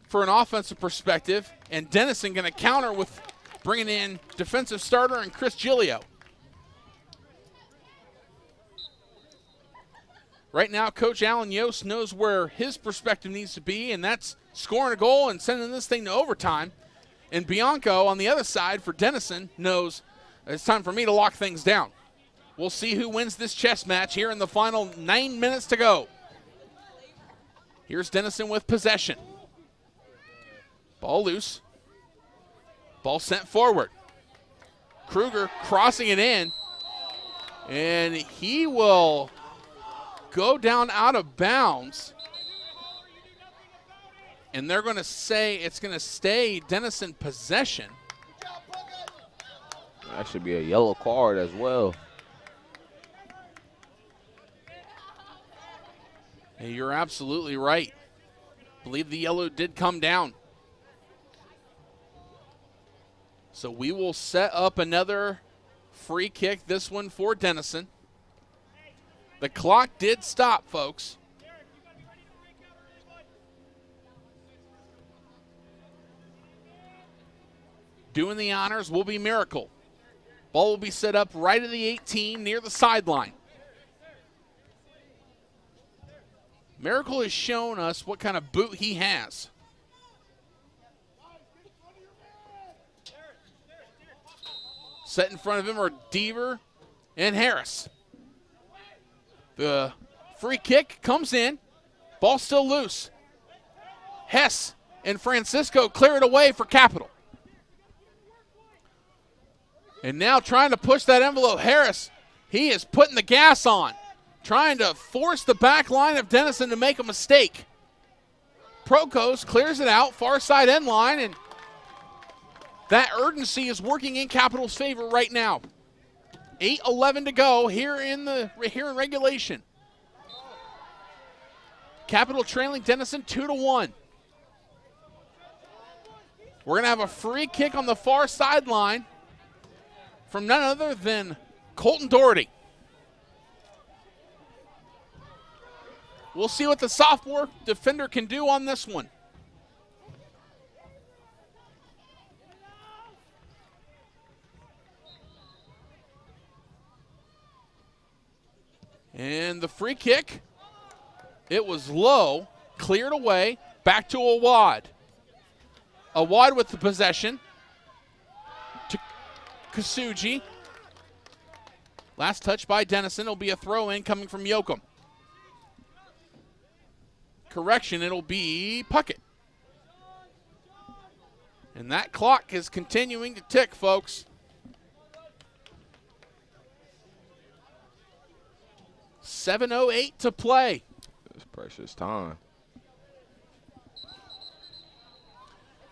for an offensive perspective. And Denison going to counter with bringing in defensive starter and Chris Giglio. Right now, Coach Alan Yost knows where his perspective needs to be, and that's scoring a goal and sending this thing to overtime. And Bianco on the other side for Denison knows it's time for me to lock things down. We'll see who wins this chess match here in the final 9 minutes to go. Here's Denison with possession. Ball loose. Ball sent forward. Kruger crossing it in. And he will go down out of bounds. And they're going to say it's going to stay Denison possession. That should be a yellow card as well. Hey, you're absolutely right. I believe the yellow did come down. So we will set up another free kick, this one for Denison. The clock did stop, folks. Doing the honors will be Miracle. Ball will be set up right at the 18 near the sideline. Miracle has shown us what kind of boot he has. Set in front of him are Deaver and Harris. The free kick comes in. Ball still loose. Hess and Francisco clear it away for Capital. And now trying to push that envelope. Harris, he is putting the gas on, trying to force the back line of Denison to make a mistake. Prokos clears it out, far side end line, and that urgency is working in Capital's favor right now. 8:11 to go here in regulation. Capital trailing Denison 2-1. We're going to have a free kick on the far sideline from none other than Colton Doherty. We'll see what the sophomore defender can do on this one. And the free kick, it was low, cleared away, back to Awad. Awad with the possession to Kasuji. Last touch by Denison. It'll be a throw-in coming from Yoakum. Correction, it'll be Puckett. And that clock is continuing to tick, folks. 7:08 to play. It's precious time.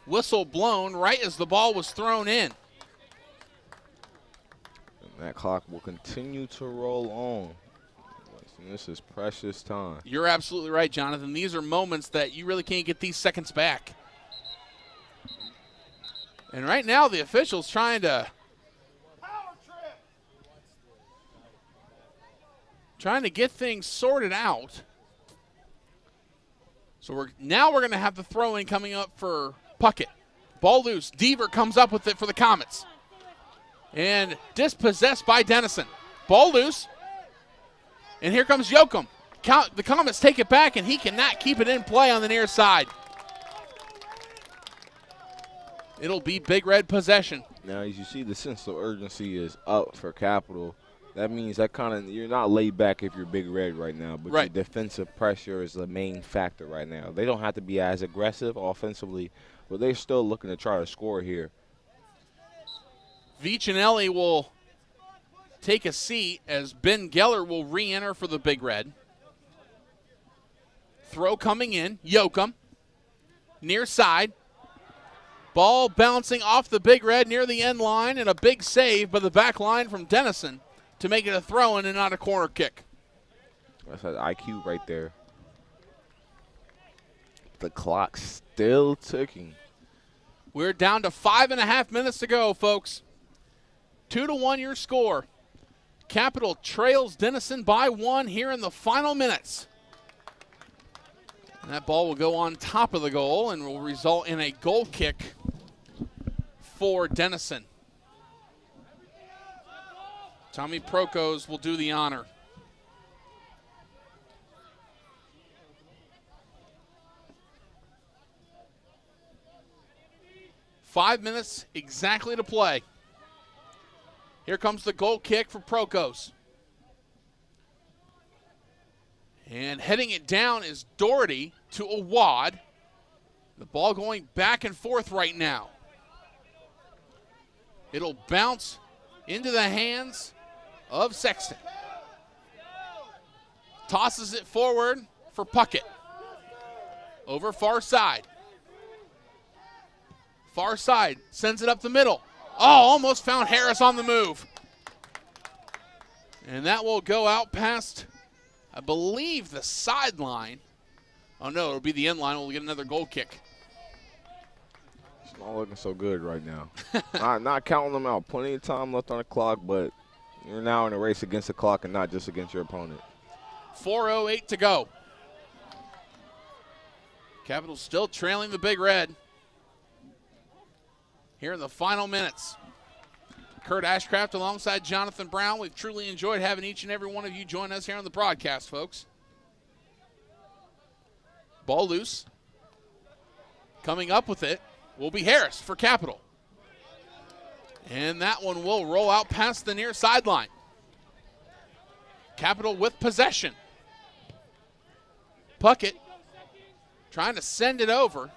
Whistle blown right as the ball was thrown in. And that clock will continue to roll on. And this is precious time. You're absolutely right, Jonathan. These are moments that you really can't get these seconds back. And right now the official's trying to get things sorted out. So we're going to have the throw-in coming up for Puckett. Ball loose. Deaver comes up with it for the Comets. And dispossessed by Denison. Ball loose. And here comes Yoakum. The Comets take it back, and he cannot keep it in play on the near side. It'll be Big Red possession. Now, as you see, the sense of urgency is up for Capital. That means that you're not laid back if you're Big Red right now, but right. Your defensive pressure is the main factor right now. They don't have to be as aggressive offensively, but they're still looking to try to score here. Vicinelli will take a seat as Ben Geller will re-enter for the Big Red. Throw coming in, Yoakum, near side. Ball bouncing off the Big Red near the end line, and a big save by the back line from Denison to make it a throw-in and not a corner kick. That's an IQ right there. The clock's still ticking. We're down to 5.5 minutes to go, folks. 2-1 your score. Capital trails Denison by 1 here in the final minutes. And that ball will go on top of the goal and will result in a goal kick for Denison. Tommy Prokos will do the honor. Five minutes exactly to play. Here comes the goal kick for Prokos. And heading it down is Doherty to Awad. The ball going back and forth right now. It'll bounce into the hands of Sexton. Tosses it forward for Puckett. Over far side. Far side sends it up the middle. Oh, almost found Harris on the move. And that will go out past, I believe, the sideline. Oh, no, it'll be the end line. We'll get another goal kick. It's not looking so good right now. not counting them out. Plenty of time left on the clock, but you're now in a race against the clock and not just against your opponent. 4:08 to go. Capital still trailing the Big Red here in the final minutes. Kurt Ashcraft alongside Jonathan Brown. We've truly enjoyed having each and every one of you join us here on the broadcast, folks. Ball loose. Coming up with it will be Harris for Capital. And that one will roll out past the near sideline. Capital with possession. Puckett trying to send it over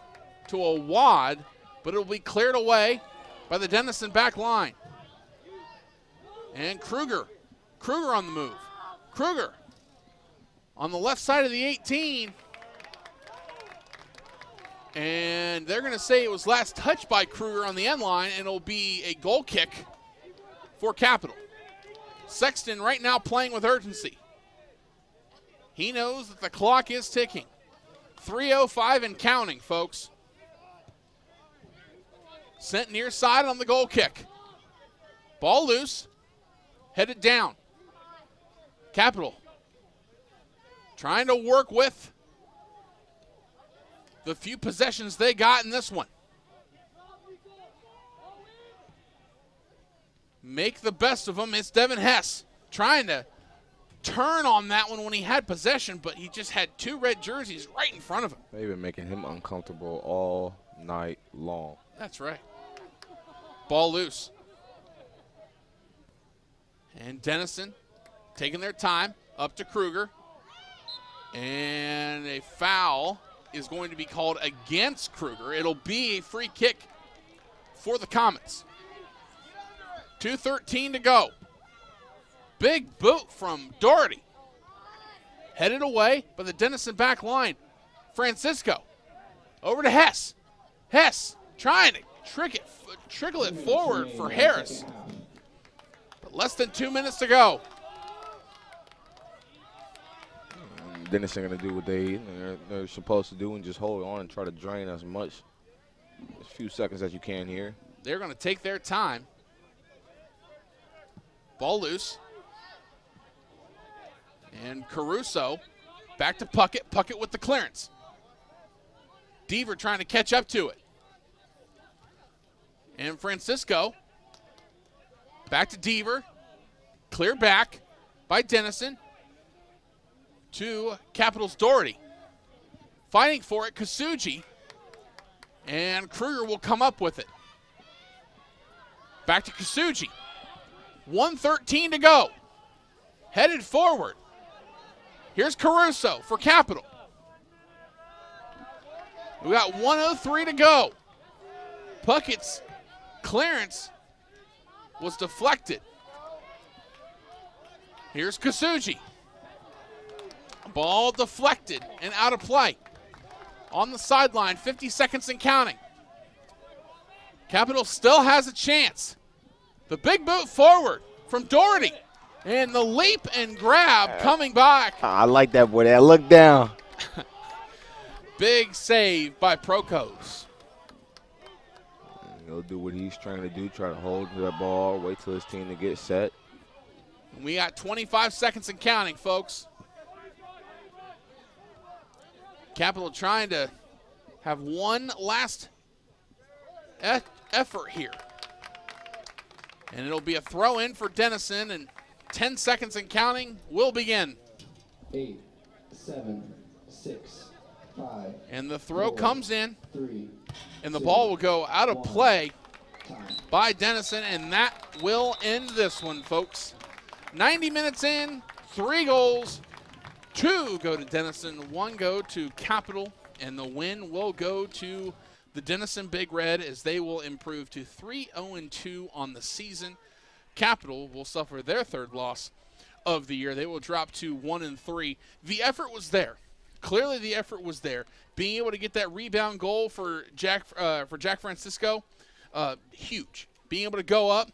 to Awad, but it'll be cleared away by the Denison back line. And Kruger on the move. Kruger on the left side of the 18. And they're going to say it was last touched by Kruger on the end line, and it'll be a goal kick for Capital. Sexton right now playing with urgency. He knows that the clock is ticking. 3:05 and counting, folks. Sent near side on the goal kick. Ball loose, headed down. Capital trying to work with the few possessions they got in this one. Make the best of them. It's Devin Hess trying to turn on that one when he had possession, but he just had two red jerseys right in front of him. They've been making him uncomfortable all night long. That's right. Ball loose. And Denison taking their time up to Kruger. And a foul is going to be called against Kruger. It'll be a free kick for the Comets. 2:13 to go. Big boot from Doherty. Headed away by the Denison back line. Francisco over to Hess. Hess trying to trickle it forward for Harris. But less than 2 minutes to go. Denison going to do what they're supposed to do and just hold on and try to drain as few seconds as you can here. They're going to take their time. Ball loose. And Caruso back to Puckett. Puckett with the clearance. Deaver trying to catch up to it. And Francisco back to Deaver. Clear back by Denison to Capital's Doherty. Fighting for it, Kasuji. And Kruger will come up with it. Back to Kasuji. 1:13 to go. Headed forward. Here's Caruso for Capital. We got 1:03 to go. Puckett's clearance was deflected. Here's Kasuji. Ball deflected and out of play. On the sideline, 50 seconds and counting. Capital still has a chance. The big boot forward from Doherty. And the leap and grab coming back. I like that boy. That look down. Big save by Prokos. He'll do what he's trying to do, try to hold that ball, wait till his team to get set. We got 25 seconds and counting, folks. Capital trying to have one last effort here. And it'll be a throw in for Denison, and 10 seconds and counting will begin. 8, 7, 6, 5. And the throw comes in, 3, and the ball will go out of play time. by Denison, and that will end this one, folks. 90 minutes in, 3 goals, 2 go to Denison, 1 go to Capital, and the win will go to the Denison Big Red as they will improve to 3-0-2 on the season. Capital will suffer their 3rd loss of the year. They will drop to 1-3. The effort was there. Clearly the effort was there. Being able to get that rebound goal for Jack Francisco, huge. Being able to go up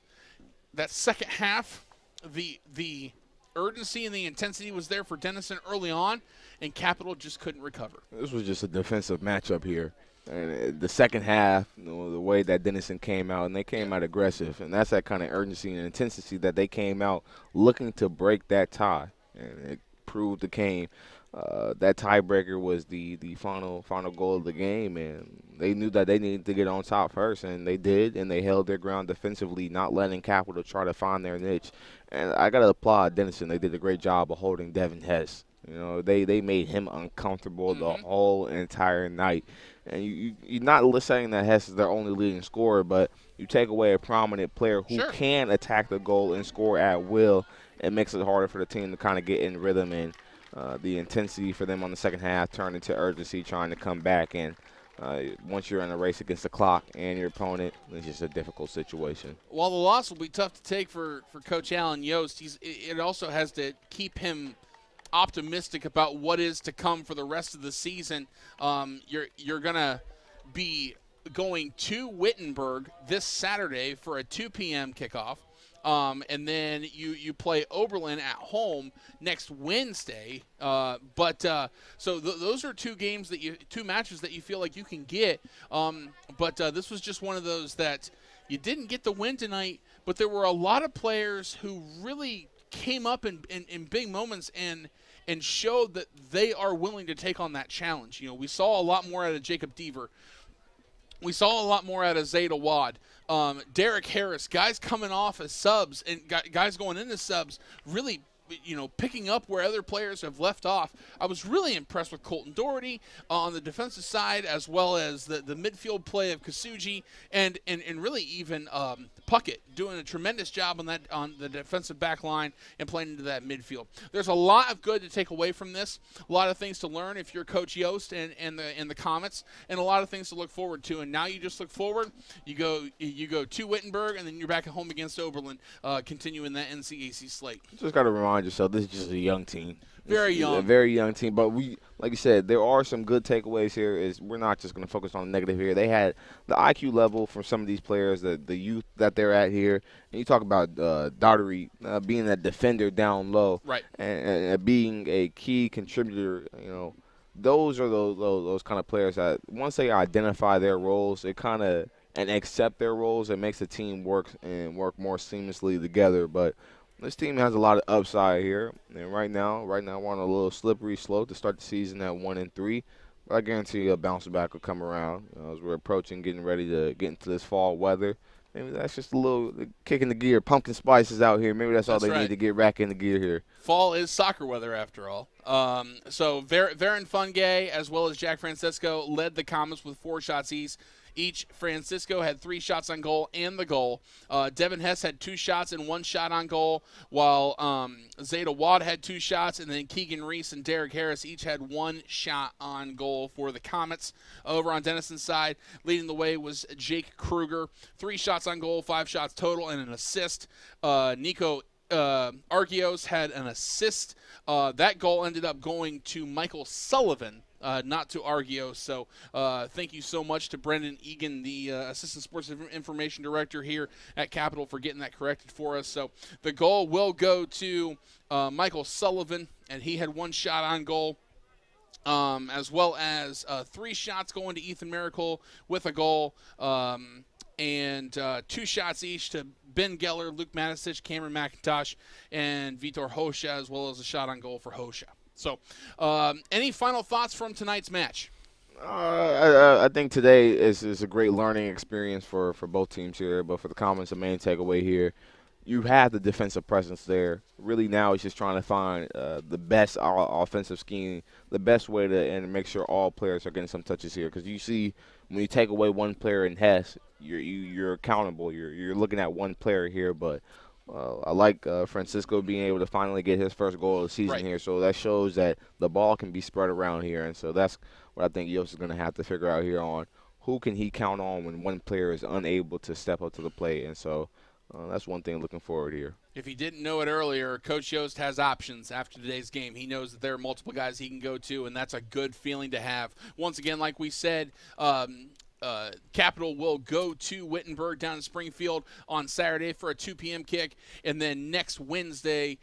that second half, the urgency and the intensity was there for Denison early on, and Capital just couldn't recover. This was just a defensive matchup here. And the second half, the way that Denison came out, and they came out aggressive, and that's that kind of urgency and intensity that they came out looking to break that tie, and it proved the game. That tiebreaker was the final goal of the game, and they knew that they needed to get on top first, and they did, and they held their ground defensively, not letting Capital try to find their niche. And I got to applaud Denison. They did a great job of holding Devin Hess. You know, they made him uncomfortable the whole entire night. And you're not saying that Hess is their only leading scorer, but you take away a prominent player who can attack the goal and score at will, it makes it harder for the team to kind of get in rhythm. And the intensity for them on the second half turned into urgency, trying to come back. And Once you're in a race against the clock and your opponent, it's just a difficult situation. While the loss will be tough to take for Coach Alan Yost, it also has to keep him optimistic about what is to come for the rest of the season. You're going to be going to Wittenberg this Saturday for a 2 p.m. kickoff. And then you play Oberlin at home next Wednesday. So those are two matches that you feel like you can get. But this was just one of those that you didn't get the win tonight, but there were a lot of players who really came up in big moments and showed that they are willing to take on that challenge. You know, we saw a lot more out of Jacob Deaver. We saw a lot more out of Zeta Wad. Derek Harris, guys coming off as subs and guys going into subs, really, picking up where other players have left off. I was really impressed with Colton Doherty on the defensive side, as well as the midfield play of Kasuji and really even Puckett doing a tremendous job on the defensive back line and playing into that midfield. There's a lot of good to take away from this, a lot of things to learn if you're Coach Yost and the Comets, and a lot of things to look forward to. And now you just look forward. You go to Wittenberg, and then you're back at home against Oberlin, continuing that NCAC slate. Just got to remind yourself, this is just a young team. Very young. A very young team. But we, like you said, there are some good takeaways here. We're not just going to focus on the negative here. They had the IQ level from some of these players, the youth that they're at here. And you talk about Daugherty being a defender down low. Right. And being a key contributor, those are those kind of players that once they identify their roles, and accept their roles, it makes the team work more seamlessly together. But this team has a lot of upside here, and right now we're on a little slippery slope to start the season at 1-3. But I guarantee you a bounce back will come around as we're approaching, getting ready to get into this fall weather. Maybe that's just a little kick in the gear. Pumpkin spices out here. Maybe that's all they need to get back in the gear here. Fall is soccer weather after all. So Varen Fungay as well as Jack Francisco led the Comets with 4 shots each. Francisco had 3 shots on goal and the goal. Devin Hess had 2 shots and 1 shot on goal, while Zeta Wad had 2 shots, and then Keegan Reese and Derek Harris each had 1 shot on goal for the Comets. Over on Denison's side, leading the way was Jake Kruger, 3 shots on goal, 5 shots total, and an assist. Nico Argios had an assist. That goal ended up going to Michael Sullivan, not to Argios. So thank you so much to Brendan Egan, the Assistant Sports Information Director here at Capital, for getting that corrected for us. So the goal will go to Michael Sullivan, and he had 1 shot on goal. As well as 3 shots going to Ethan Miracle with a goal, and 2 shots each to Ben Geller, Luke Matisich, Cameron McIntosh, and Vitor Hosha, as well as a shot on goal for Hosha. So any final thoughts from tonight's match? I think today is a great learning experience for both teams here, but for the Comets, the main takeaway here, you have the defensive presence there. Really now it's just trying to find the best offensive scheme, the best way to make sure all players are getting some touches here. Because you see when you take away one player in Hess, you're accountable. You're looking at one player here, but I like Francisco being able to finally get his first goal of the season here. So that shows that the ball can be spread around here. And so that's what I think Yost is going to have to figure out here on who can he count on when one player is unable to step up to the plate. And so that's one thing looking forward here. If he didn't know it earlier, Coach Yost has options after today's game. He knows that there are multiple guys he can go to, and that's a good feeling to have. Once again, like we said, Capital will go to Wittenberg down in Springfield on Saturday for a 2 p.m. kick, and then next Wednesday,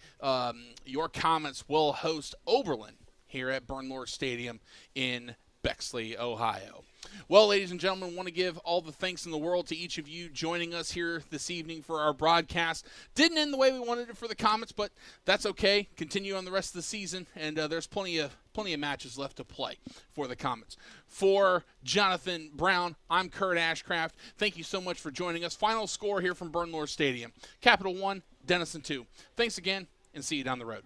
your Comets will host Oberlin here at Bernlohr Stadium in Bexley, Ohio. Well, ladies and gentlemen, want to give all the thanks in the world to each of you joining us here this evening for our broadcast. Didn't end the way we wanted it for the Comets, but that's okay. Continue on the rest of the season, and there's plenty of matches left to play for the Comets. For Jonathan Brown, I'm Kurt Ashcraft. Thank you so much for joining us. Final score here from Bernlohr Stadium: Capital 1, Denison 2. Thanks again, and see you down the road.